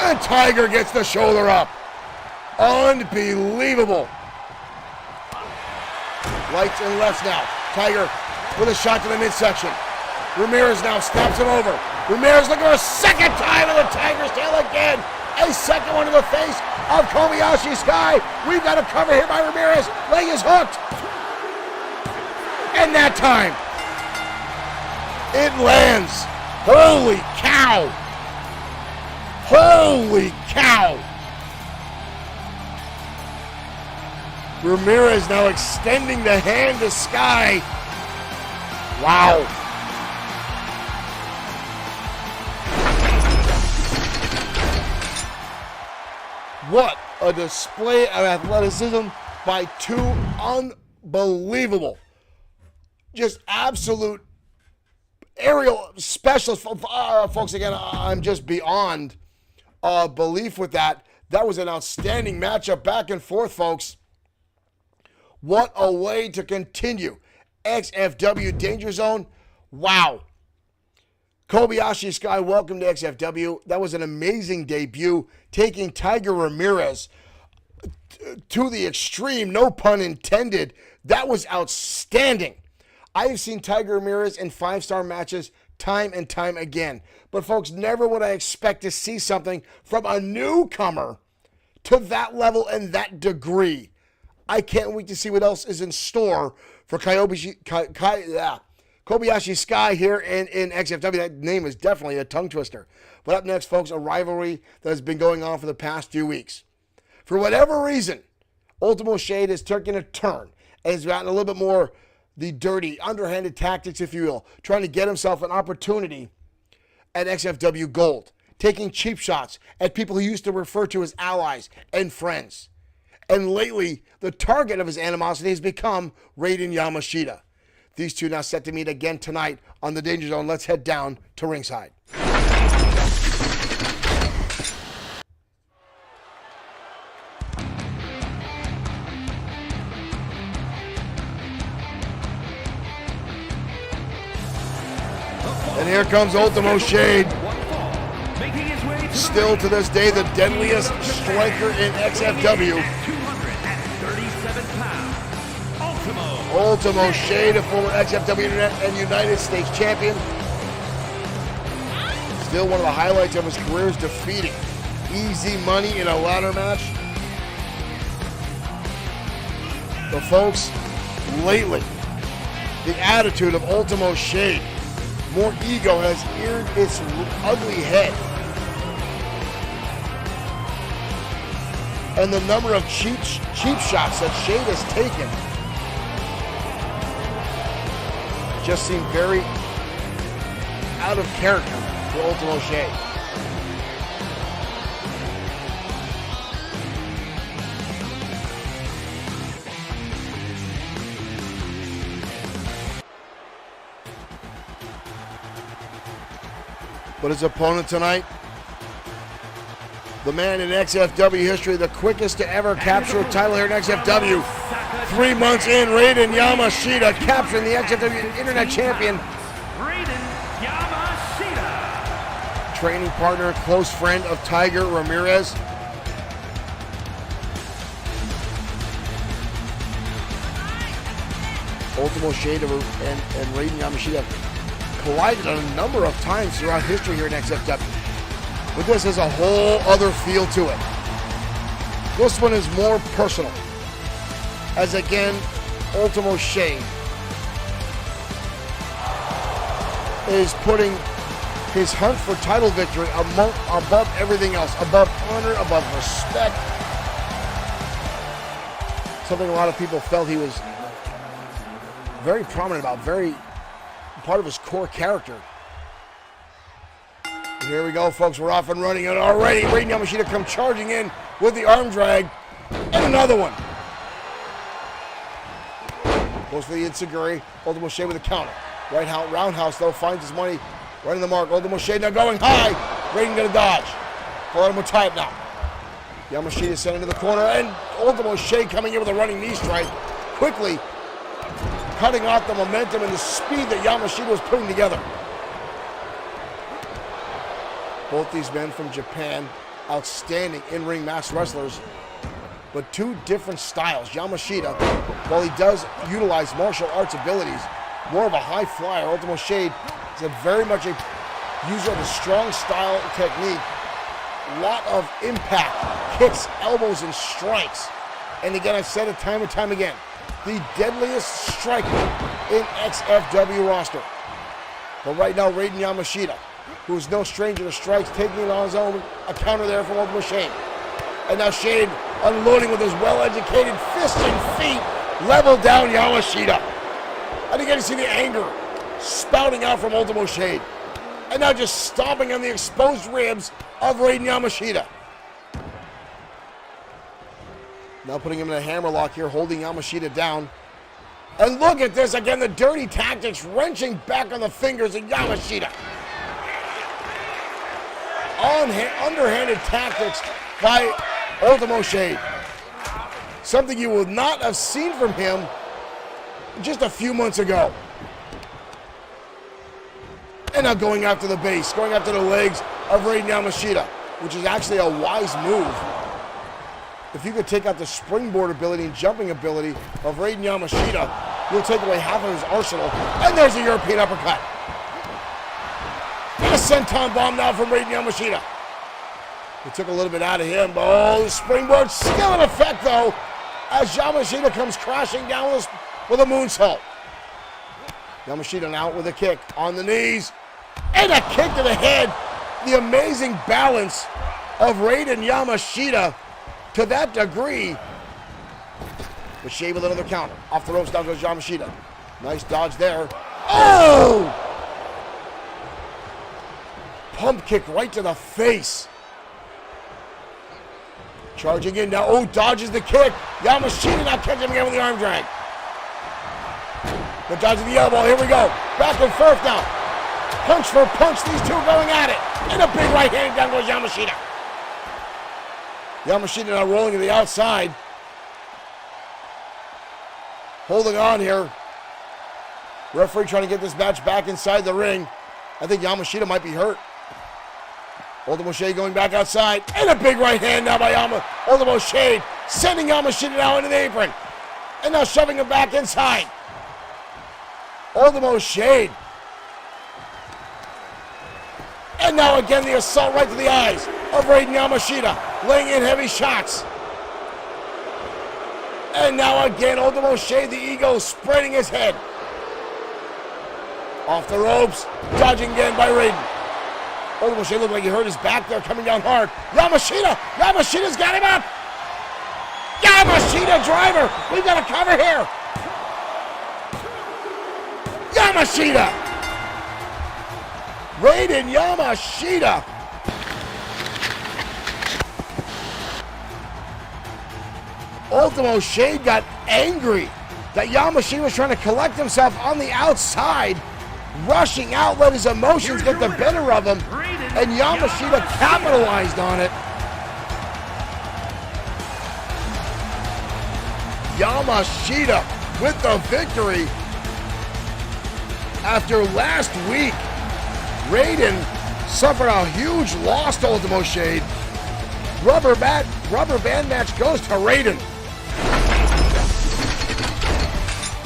And Tiger gets the shoulder up. Unbelievable. Lights and lefts now. Tiger with a shot to the midsection. Ramirez now snaps him over. Ramirez looking for a second time in the Tiger's tail again. A second one to the face of Kobayashi Sky. We've got a cover here by Ramirez. Leg is hooked. And that time, it lands. Holy cow. Holy cow. Ramirez now extending the hand to Sky. Wow. What a display of athleticism by two unbelievable, just absolute aerial specialists. Folks, again, I'm just beyond belief with that. That was an outstanding matchup back and forth, folks. What a way to continue. XFW Danger Zone. Wow. Kobayashi Sky, welcome to XFW. That was an amazing debut, taking Tiger Ramirez to the extreme, no pun intended. That was outstanding. I've seen Tiger Ramirez in 5-star matches time and time again. But folks, never would I expect to see something from a newcomer to that level and that degree. I can't wait to see what else is in store for Kobayashi Sky here in XFW. That name is definitely a tongue twister. But up next, folks, a rivalry that has been going on for the past few weeks. For whatever reason, Ultimo Shade has taken a turn and has gotten a little bit more the dirty, underhanded tactics, if you will, trying to get himself an opportunity at XFW Gold, taking cheap shots at people he used to refer to as allies and friends. And lately, the target of his animosity has become Raiden Yamashita. These two now set to meet again tonight on the Danger Zone. Let's head down to ringside. And here comes Ultimo Shade. Still to this day the deadliest striker in XFW. Ultimo Shade, a former XFW Internet and United States champion. Still one of the highlights of his career is defeating Easy Money in a ladder match. But folks, lately, the attitude of Ultimo Shade, more ego has reared its ugly head. And the number of cheap shots that Shade has taken just seem very out of character for Ultimo Shade. But his opponent tonight, The man in XFW history, the quickest to ever capture a title here in XFW. 3 months in, Raiden Yamashita capturing the XFW Internet Champion.
Raiden Yamashita.
Training partner, close friend of Tiger Ramirez. Ultimo Shade and Raiden Yamashita collided a number of times throughout history here in XFW. But this has a whole other feel to it. This one is more personal. As again, Ultimo Shade is putting his hunt for title victory above everything else, above honor, above respect. Something a lot of people felt he was very prominent about, very part of his core character. And here we go, folks. We're off and running, and already Raiden Yamashita come charging in with the arm drag, and another one. Goes for the Itsuguri. Ultimo Shade with a counter. Right out, roundhouse though, finds his money right in the mark. Ultimo Shade now going high. Raiden gonna dodge. Ultimo type now. Yamashita sent into the corner, and Ultimo Shade coming in with a running knee strike, quickly cutting off the momentum and the speed that Yamashita was putting together. Both these men from Japan, outstanding in-ring masked wrestlers, but two different styles. Yamashita, while he does utilize martial arts abilities, more of a high flyer. Ultimo Shade is very much a user of a strong style technique. A lot of impact, kicks, elbows, and strikes. And again, I've said it time and time again, the deadliest striker in XFW roster. But right now, Raiden Yamashita, who is no stranger to strikes, taking it on his own, a counter there from Ultimo Shade. And now Shade unloading with his well-educated fists and feet, level down Yamashita. And again, you see the anger spouting out from Ultimo Shade. And now just stomping on the exposed ribs of Raiden Yamashita. Now putting him in a hammerlock here, holding Yamashita down. And look at this, again, the dirty tactics wrenching back on the fingers of Yamashita. Underhanded tactics by Ultimo Shade. Something you would not have seen from him just a few months ago. And now going after the base, going after the legs of Raiden Yamashita, which is actually a wise move. If you could take out the springboard ability and jumping ability of Raiden Yamashita, you'll take away half of his arsenal. And there's a European uppercut. And a senton bomb now from Raiden Yamashita. It took a little bit out of him, but oh, the springboard still in effect though, as Yamashita comes crashing down with a moonsault. Yamashita now with a kick on the knees, and a kick to the head. The amazing balance of Raiden Yamashita to that degree. But Shade with another counter. Off the ropes, down goes Yamashita. Nice dodge there. Oh! Pump kick right to the face. Charging in now. Oh, dodges the kick. Yamashita now catching him again with the arm drag. The dodge of the elbow. Here we go. Back and forth now. Punch for punch. These two going at it. And a big right hand. Down goes Yamashita. Yamashita now rolling to the outside. Holding on here. Referee trying to get this match back inside the ring. I think Yamashita might be hurt. Ultimo Shade going back outside. And a big right hand now by Ultimo Shade. Sending Yamashita now into the apron. And now shoving him back inside. Ultimo Shade. And now again the assault right to the eyes of Raiden Yamashita. Laying in heavy shots. And now again Ultimo Shade, the ego spreading his head. Off the ropes. Dodging again by Raiden. Ultimo Shade looked like he hurt his back there, coming down hard. Yamashita! Yamashita's got him up! Yamashita driver! We've got a cover here! Yamashita! Raiden Yamashita! Ultimo Shade got angry that Yamashita was trying to collect himself on the outside, rushing out, let his emotions get the better of him, and Yamashita capitalized on it Yamashita with the victory. After last week, Raiden suffered a huge loss to Ultimo Shade. Rubber band match goes to Raiden.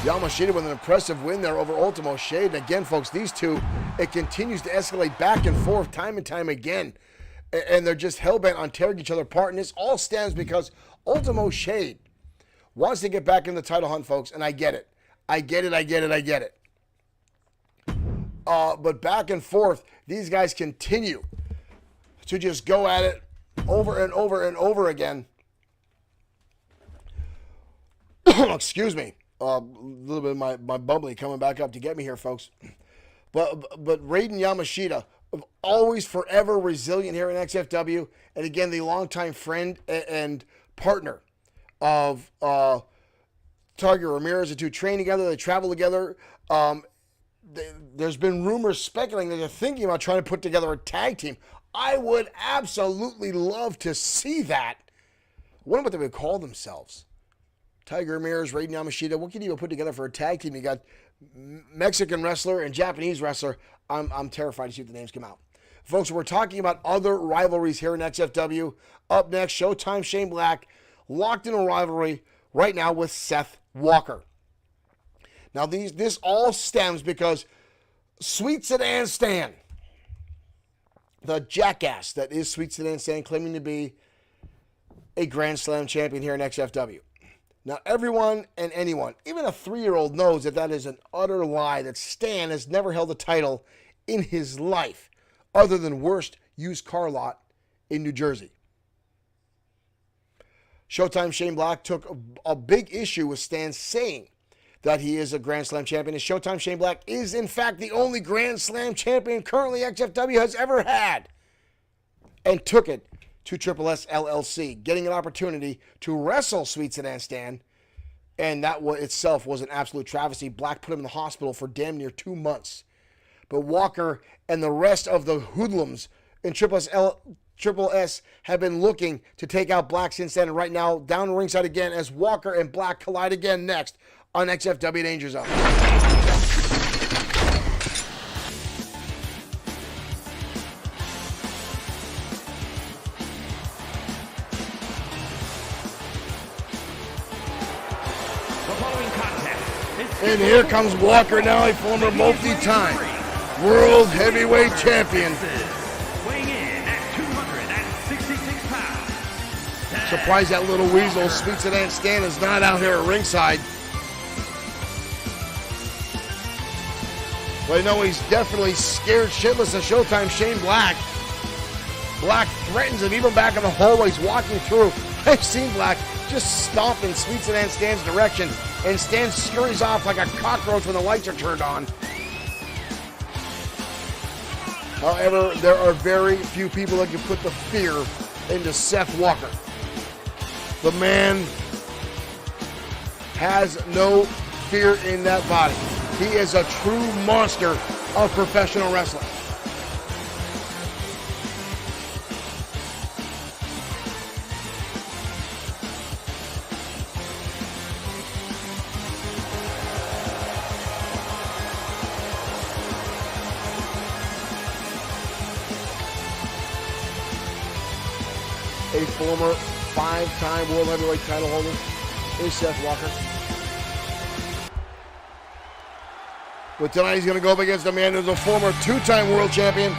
Yamashita with an impressive win there over Ultimo Shade. And again, folks, these two, it continues to escalate back and forth time and time again. And they're just hell-bent on tearing each other apart. And this all stems because Ultimo Shade wants to get back in the title hunt, folks. And I get it. I get it. But back and forth, these guys continue to just go at it over and over and over again. Excuse me. A little bit of my bubbly coming back up to get me here, folks. But Raiden Yamashita, always forever resilient here in XFW. And again, the longtime friend and partner of Tiger Ramirez. The two train together. They travel together. There's been rumors speculating that they're thinking about trying to put together a tag team. I would absolutely love to see that. I wonder what they would call themselves. Tiger Ramirez, Raiden Yamashita. What can you put together for a tag team? You got Mexican wrestler and Japanese wrestler. I'm terrified to see what the names come out. Folks, we're talking about other rivalries here in XFW. Up next, Showtime Shane Black locked in a rivalry right now with Seth Walker. Now, this all stems because Sweet Sedan Stan, the jackass that is Sweet Sedan Stan, claiming to be a Grand Slam champion here in XFW. Now, everyone and anyone, even a 3-year-old, knows that that is an utter lie, that Stan has never held a title in his life other than worst used car lot in New Jersey. Showtime Shane Black took a big issue with Stan saying that he is a Grand Slam champion. And Showtime Shane Black is, in fact, the only Grand Slam champion currently XFW has ever had. And took it to Triple S LLC, getting an opportunity to wrestle Sweet Sedan Stan. And that itself was an absolute travesty. Black put him in the hospital for damn near 2 months. But Walker and the rest of the hoodlums in Triple S have been looking to take out Black since then. And right now, down the ringside again as Walker and Black collide again next on XFW Danger Zone. And here comes Walker, now a former multi-time World Heavyweight Champion.
Weighing in at 266 pounds.
Surprised that little weasel, Sweet Sedan Stan, is not out here at ringside. But I know he's definitely scared shitless of Showtime Shane Black. Black threatens him even back in the hallways walking through. I've seen Black just stomp in Sweet Sedan Stan's direction, and Stan scurries off like a cockroach when the lights are turned on. However, there are very few people that can put the fear into Seth Walker. The man has no fear in that body. He is a true monster of professional wrestling. A former 5-time World Heavyweight title holder is Seth Walker. But tonight he's going to go up against a man who's a former 2-time world champion,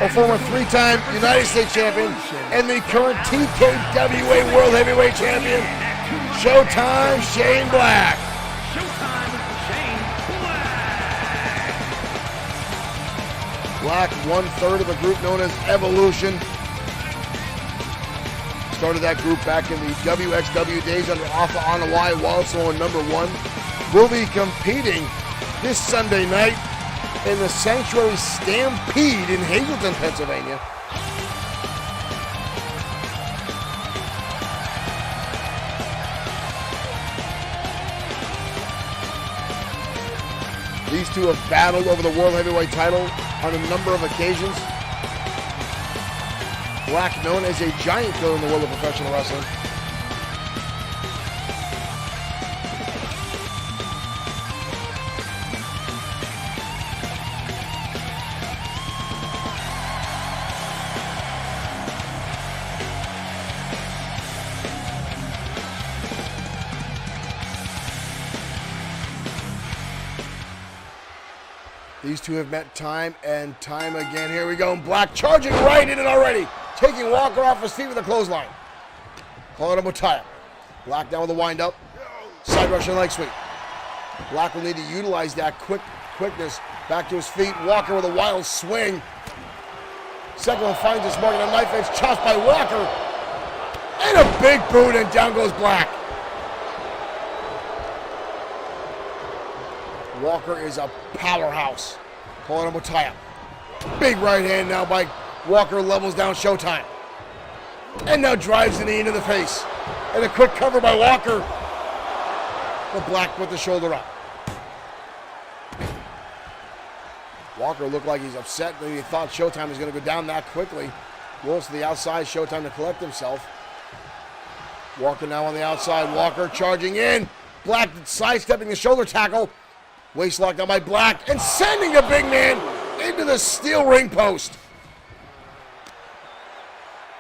a former 3-time United States champion, and the current TKWA World Heavyweight champion, Showtime Shane Black.
Showtime Shane
Black,
Black.
1/3 of a group known as Evolution. Started that group back in the WXW days under Alpha Anawai, Walso and number 1. Will be competing this Sunday night in the Sanctuary Stampede in Hazleton, Pennsylvania. These two have battled over the World Heavyweight title on a number of occasions. Black, known as a giant killer in the world of professional wrestling. These two have met time and time again. Here we go. Black charging right in it already. Taking Walker off his feet with a clothesline. Calling him a tie. Black down with a wind-up. Side Russian leg sweep. Black will need to utilize that quickness. Back to his feet. Walker with a wild swing. Second one finds his mark on a knife edge. Chopped by Walker. And a big boot, and down goes Black. Walker is a powerhouse. Calling him a tie-up. Big right hand now by Walker, levels down Showtime. And now drives the knee into the face. And a quick cover by Walker. But Black with the shoulder up. Walker looked like he's upset. He thought Showtime was going to go down that quickly. Rolls to the outside, Showtime to collect himself. Walker now on the outside. Walker charging in. Black sidestepping the shoulder tackle. Waist locked down by Black and sending the big man into the steel ring post.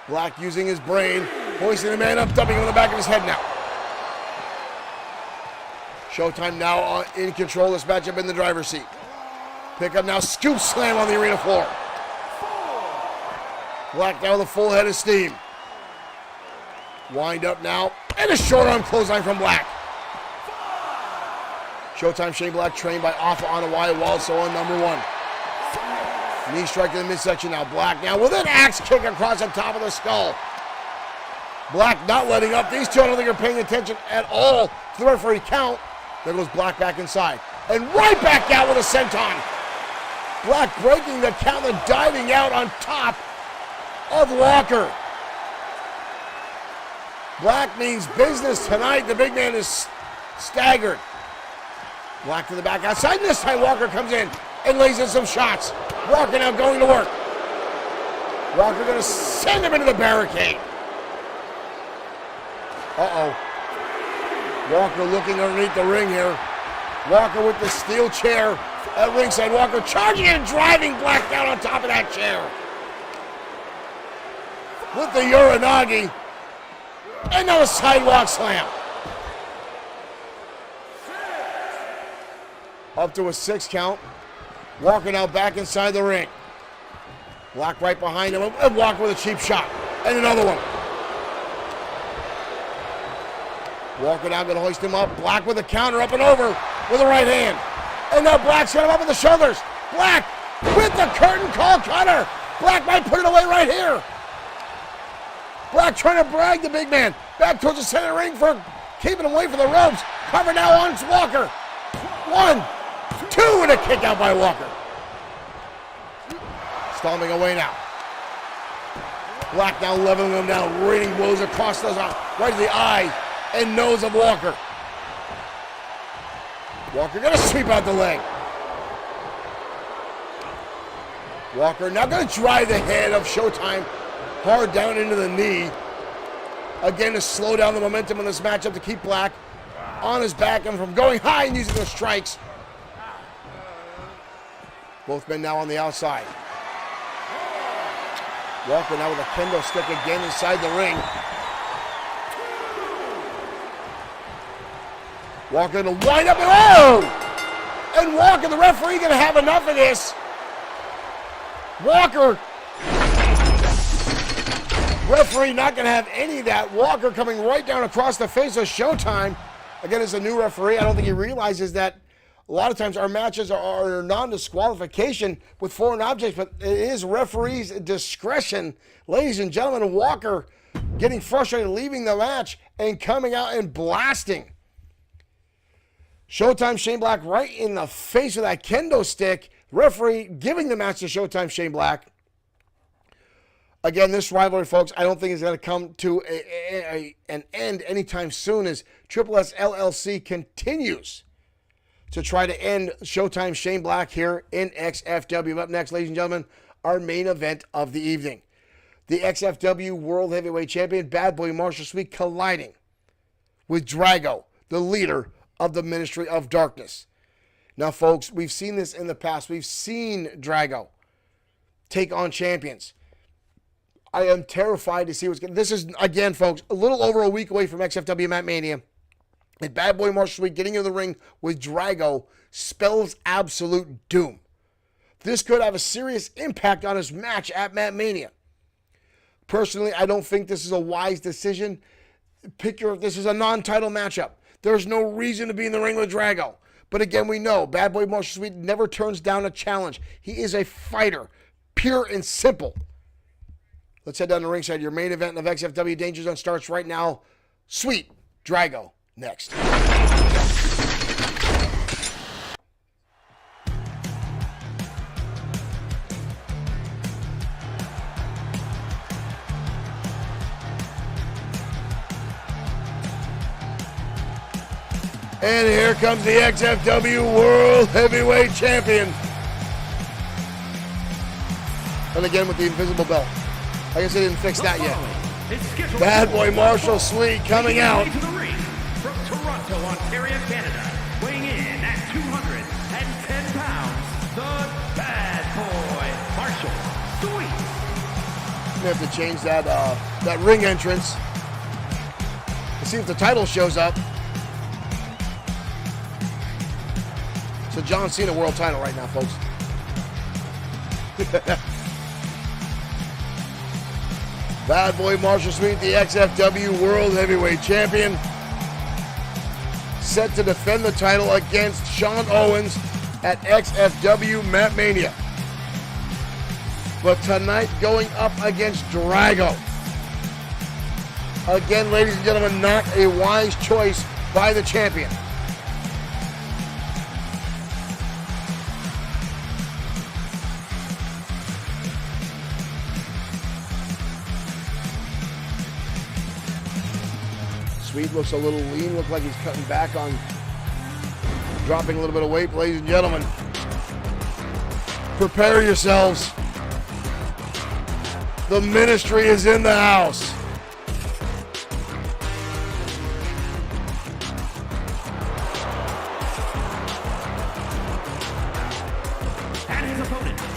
Black using his brain, hoisting the man up, dumping him on the back of his head now. Showtime now in control of this matchup in the driver's seat. Pick up now, scoop slam on the arena floor. Black down with a full head of steam. Wind up now, and a short arm clothesline from Black. Showtime Shane Black trained by Alpha on a wire wall, so on number one. Knee strike in the midsection now. Black now with an axe kick across the top of the skull. Black not letting up. These two I don't think are paying attention at all to the referee count. There goes Black back inside. And right back out with a senton. Black breaking the count and diving out on top of Walker. Black means business tonight. The big man is staggered. Black to the back outside. This time Walker comes in and lays in some shots. Walker now going to work. Walker going to send him into the barricade. Walker looking underneath the ring here. Walker with the steel chair at ringside. Walker charging and driving Black down on top of that chair. With the Uranagi. And now a sidewalk slam. Up to a 6 count. Walker now back inside the ring. Black right behind him. And Walker with a cheap shot. And another one. Walker now going to hoist him up. Black with a counter up and over with a right hand. And now Black's got him up with the shoulders. Black with the curtain call cutter. Black might put it away right here. Black trying to brag the big man. Back towards the center ring for keeping him away from the ropes. Cover now on Walker. 1, 2, and a kick out by Walker. Stomping away now. Black now leveling him down. Raining blows across the right to the eye and nose of Walker. Walker gonna sweep out the leg. Walker now gonna drive the head of Showtime hard down into the knee. Again to slow down the momentum in this matchup to keep Black on his back and from going high and using those strikes. Both men now on the outside. Walker now with a kendo stick again inside the ring. Walker to wind up and oh! And Walker, the referee, gonna have enough of this. Walker, referee not gonna have any of that. Walker coming right down across the face of Showtime. Again, as a new referee, I don't think he realizes that a lot of times our matches are non-disqualification with foreign objects, but it is referee's discretion. Ladies and gentlemen, Walker getting frustrated, leaving the match and coming out and blasting Showtime Shane Black right in the face with that kendo stick. Referee giving the match to Showtime Shane Black. Again, this rivalry, folks, I don't think is going to come to an end anytime soon as Triple S LLC continues to try to end Showtime Shane Black here in XFW. Up next, ladies and gentlemen, our main event of the evening. The XFW World Heavyweight Champion, Bad Boy Marshall Sweet, colliding with Drago, the leader of the Ministry of Darkness. Now, folks, we've seen this in the past. We've seen Drago take on champions. I am terrified to see what's going to... This is, again, folks, a little over a week away from XFW Matt Mania. And Bad Boy Marshall Sweet getting into the ring with Drago spells absolute doom. This could have a serious impact on his match at Mania. Personally, I don't think this is a wise decision. This is a non-title matchup. There's no reason to be in the ring with Drago. But again, we know Bad Boy Marshall Sweet never turns down a challenge. He is a fighter, pure and simple. Let's head down to ringside. Your main event of XFW Danger Zone starts right now. Sweet Drago next. And here comes the XFW World Heavyweight Champion. And again with the invisible belt. I guess they didn't fix that yet. Bad Boy Marshall Sweet coming out.
From Toronto, Ontario, Canada, weighing in at 210 pounds, the Bad Boy Marshall Sweet.
We have to change that ring entrance. Let's see if the title shows up. It's a John Cena world title right now, folks. Bad Boy Marshall Sweet, the XFW World Heavyweight Champion, set to defend the title against Sean Owens at XFW Mania. But tonight going up against Drago. Again, ladies and gentlemen, not a wise choice by the champion. Sweet looks a little lean, looks like he's cutting back on dropping a little bit of weight. Ladies and gentlemen, prepare yourselves. The ministry is in the house.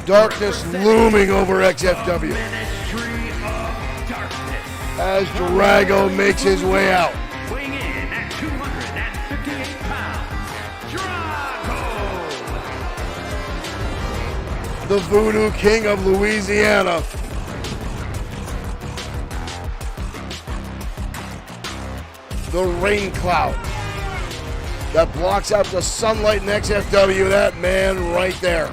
Darkness looming over XFW as Drago makes his way out.
Weighing in at 258 pounds, Drago.
The Voodoo King of Louisiana. The rain cloud that blocks out the sunlight in XFW, that man right there.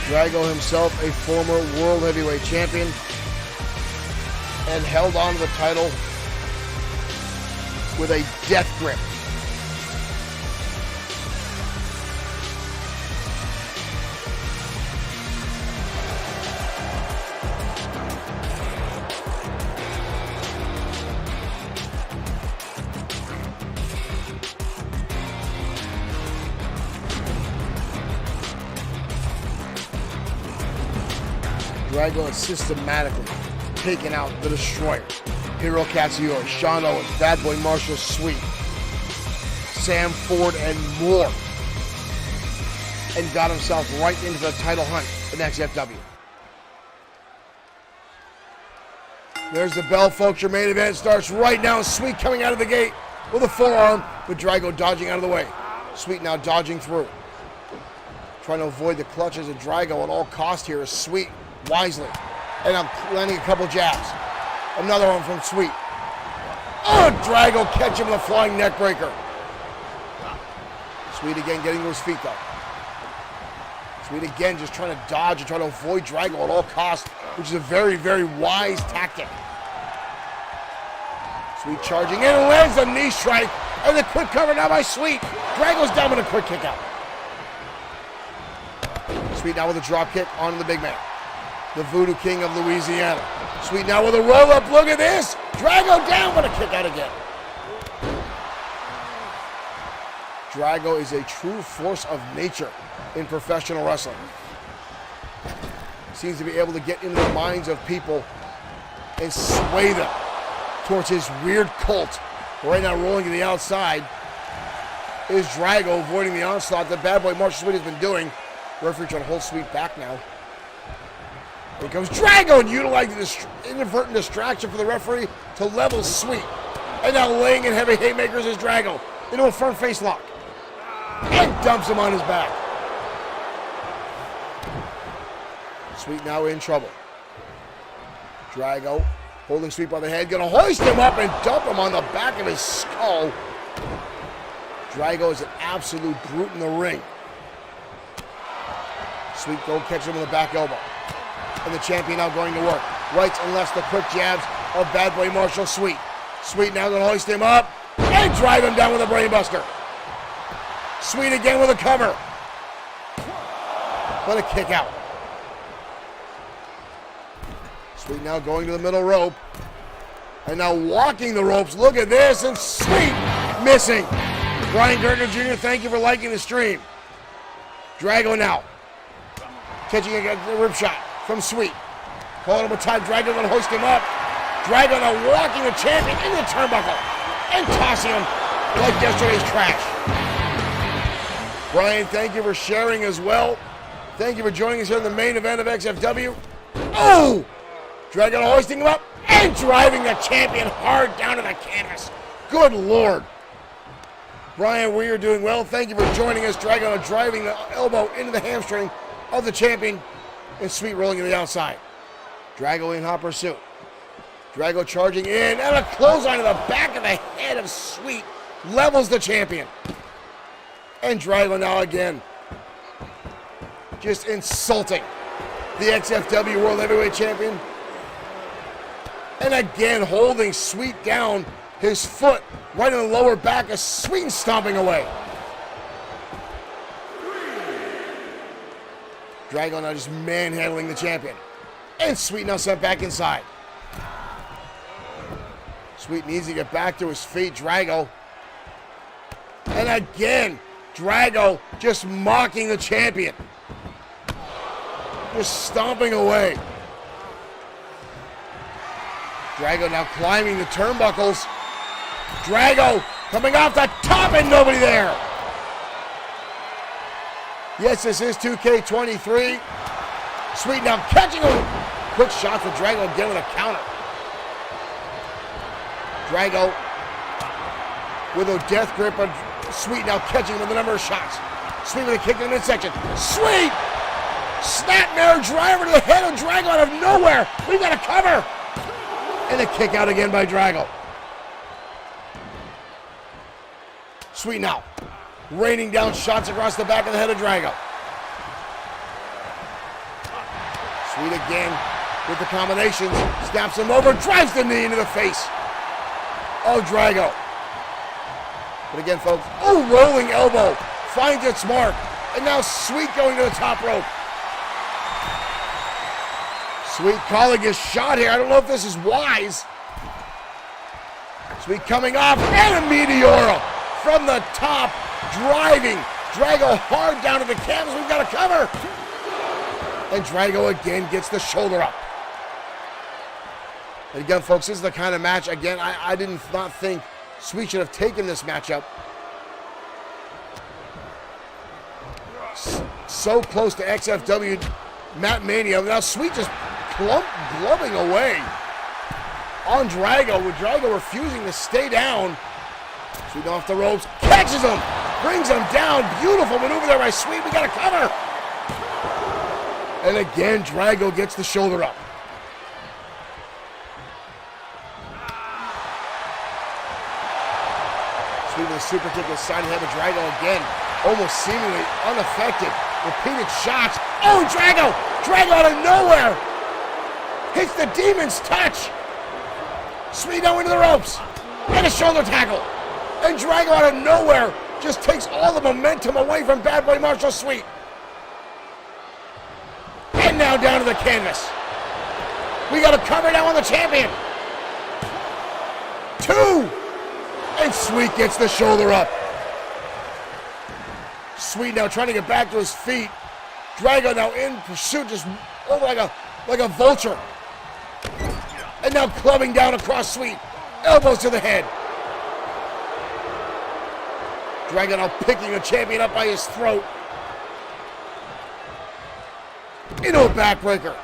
Drago himself, a former World Heavyweight Champion, and held on to the title with a death grip. Drago is systematically taking out the Destroyer, Hiro Katsuyori, Sean Owens, Bad Boy Marshall Sweet, Sam Ford, and more, and got himself right into the title hunt in XFW. There's the bell, folks. Your main event starts right now. Sweet coming out of the gate with a forearm, with Drago dodging out of the way. Sweet now dodging through, trying to avoid the clutches of Drago at all cost here is Sweet. Wisely, and I'm landing a couple jabs. Another one from Sweet. Oh, Drago catch him with a flying neck breaker. Sweet again getting to his feet though. Sweet again just trying to dodge and try to avoid Drago at all costs, which is a very, very wise tactic. Sweet charging in and lands a knee strike, and the quick cover now by Sweet. Drago's down with a quick kick out. Sweet now with a drop kick onto the big man. The Voodoo King of Louisiana. Sweet now with a roll-up. Look at this. Drago down with a kick out again. Drago is a true force of nature in professional wrestling. Seems to be able to get into the minds of people and sway them towards his weird cult. Right now rolling to the outside is Drago, avoiding the onslaught that Bad Boy Marshall Sweet has been doing. Referee trying to hold Sweet back now. Here comes Drago, and utilizing this inadvertent distraction for the referee to level Sweet. And now laying in heavy haymakers is Drago into a front face lock. And dumps him on his back. Sweet now in trouble. Drago holding Sweet by the head, gonna hoist him up and dump him on the back of his skull. Drago is an absolute brute in the ring. Sweet go catch him in the back elbow. And the champion now going to work. Rights and lefts, the quick jabs of Bad Boy Marshall Sweet. Sweet now gonna hoist him up and drive him down with a brainbuster. Sweet again with a cover. But a kick out. Sweet now going to the middle rope. And now walking the ropes. Look at this. And Sweet missing. Brian Gertner Jr., thank you for liking the stream. Drago now. Catching a rib shot from Sweet. Calling him a time. Drago going to hoist him up. Drago now walking the champion into the turnbuckle. And tossing him like yesterday's trash. Brian, thank you for sharing as well. Thank you for joining us here in the main event of XFW. Oh! Drago hoisting him up and driving the champion hard down to the canvas. Good Lord. Brian, we are doing well. Thank you for joining us. Drago driving the elbow into the hamstring of the champion and Sweet rolling to the outside. Drago in hot pursuit. Drago charging in and a clothesline to the back of the head of Sweet levels the champion. And Drago now again just insulting the XFW World Heavyweight Champion. And again holding Sweet down, his foot right in the lower back as Sweet stomping away. Drago now just manhandling the champion. And Sweet now sent back inside. Sweet needs to get back to his feet. Drago. And again, Drago just mocking the champion. Just stomping away. Drago now climbing the turnbuckles. Drago coming off the top and nobody there. Yes, this is 2K23. Sweet now catching him. Quick shot for Drago again with a counter. Drago with a death grip, but Sweet now catching him with a number of shots. Sweet with a kick in the midsection. Sweet! Snapmare driver to the head of Drago out of nowhere. We've got a cover. And a kick out again by Drago. Sweet now raining down shots across the back of the head of Drago. Sweet again with the combinations. Snaps him over, drives the knee into the face of Drago. But again, folks, rolling elbow. Finds its mark. And now Sweet going to the top rope. Sweet calling his shot here. I don't know if this is wise. Sweet coming off and a Meteora from the top, driving Drago hard down to the canvas. We've got a cover. And Drago again gets the shoulder up. And again, folks, this is the kind of match, again, I did not think Sweet should have taken this matchup. So close to XFW Matt Mania. Now Sweet just gloving away on Drago, with Drago refusing to stay down. Sweet off the ropes, catches him, brings him down. Beautiful maneuver there by Sweet. We got a cover. And again, Drago gets the shoulder up. Sweet with a super kick to the side of the head of Drago again, almost seemingly unaffected. Repeated shots. Oh, Drago! Drago out of nowhere! Hits the Demon's touch. Sweet now into the ropes. And a shoulder tackle. And Drago out of nowhere just takes all the momentum away from Bad Boy Marshall Sweet. And now down to the canvas. We got a cover now on the champion. 2. And Sweet gets the shoulder up. Sweet now trying to get back to his feet. Drago now in pursuit, just over like a vulture. And now clubbing down across Sweet. Elbows to the head. Drago now picking the champion up by his throat. Into a backbreaker.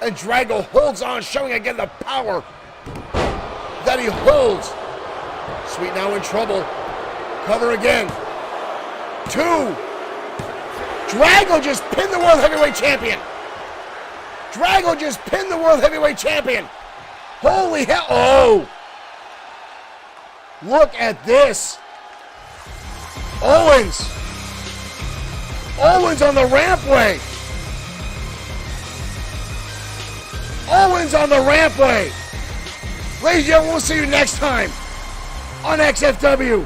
And Drago holds on, showing again the power that he holds. Sweet now in trouble. Cover again. 2. Drago just pinned the World Heavyweight Champion. Drago just pinned the World Heavyweight Champion. Holy hell. Oh. Look at this. Owens. Owens on the rampway. Owens on the rampway. Ladies and gentlemen, we'll see you next time on XFW.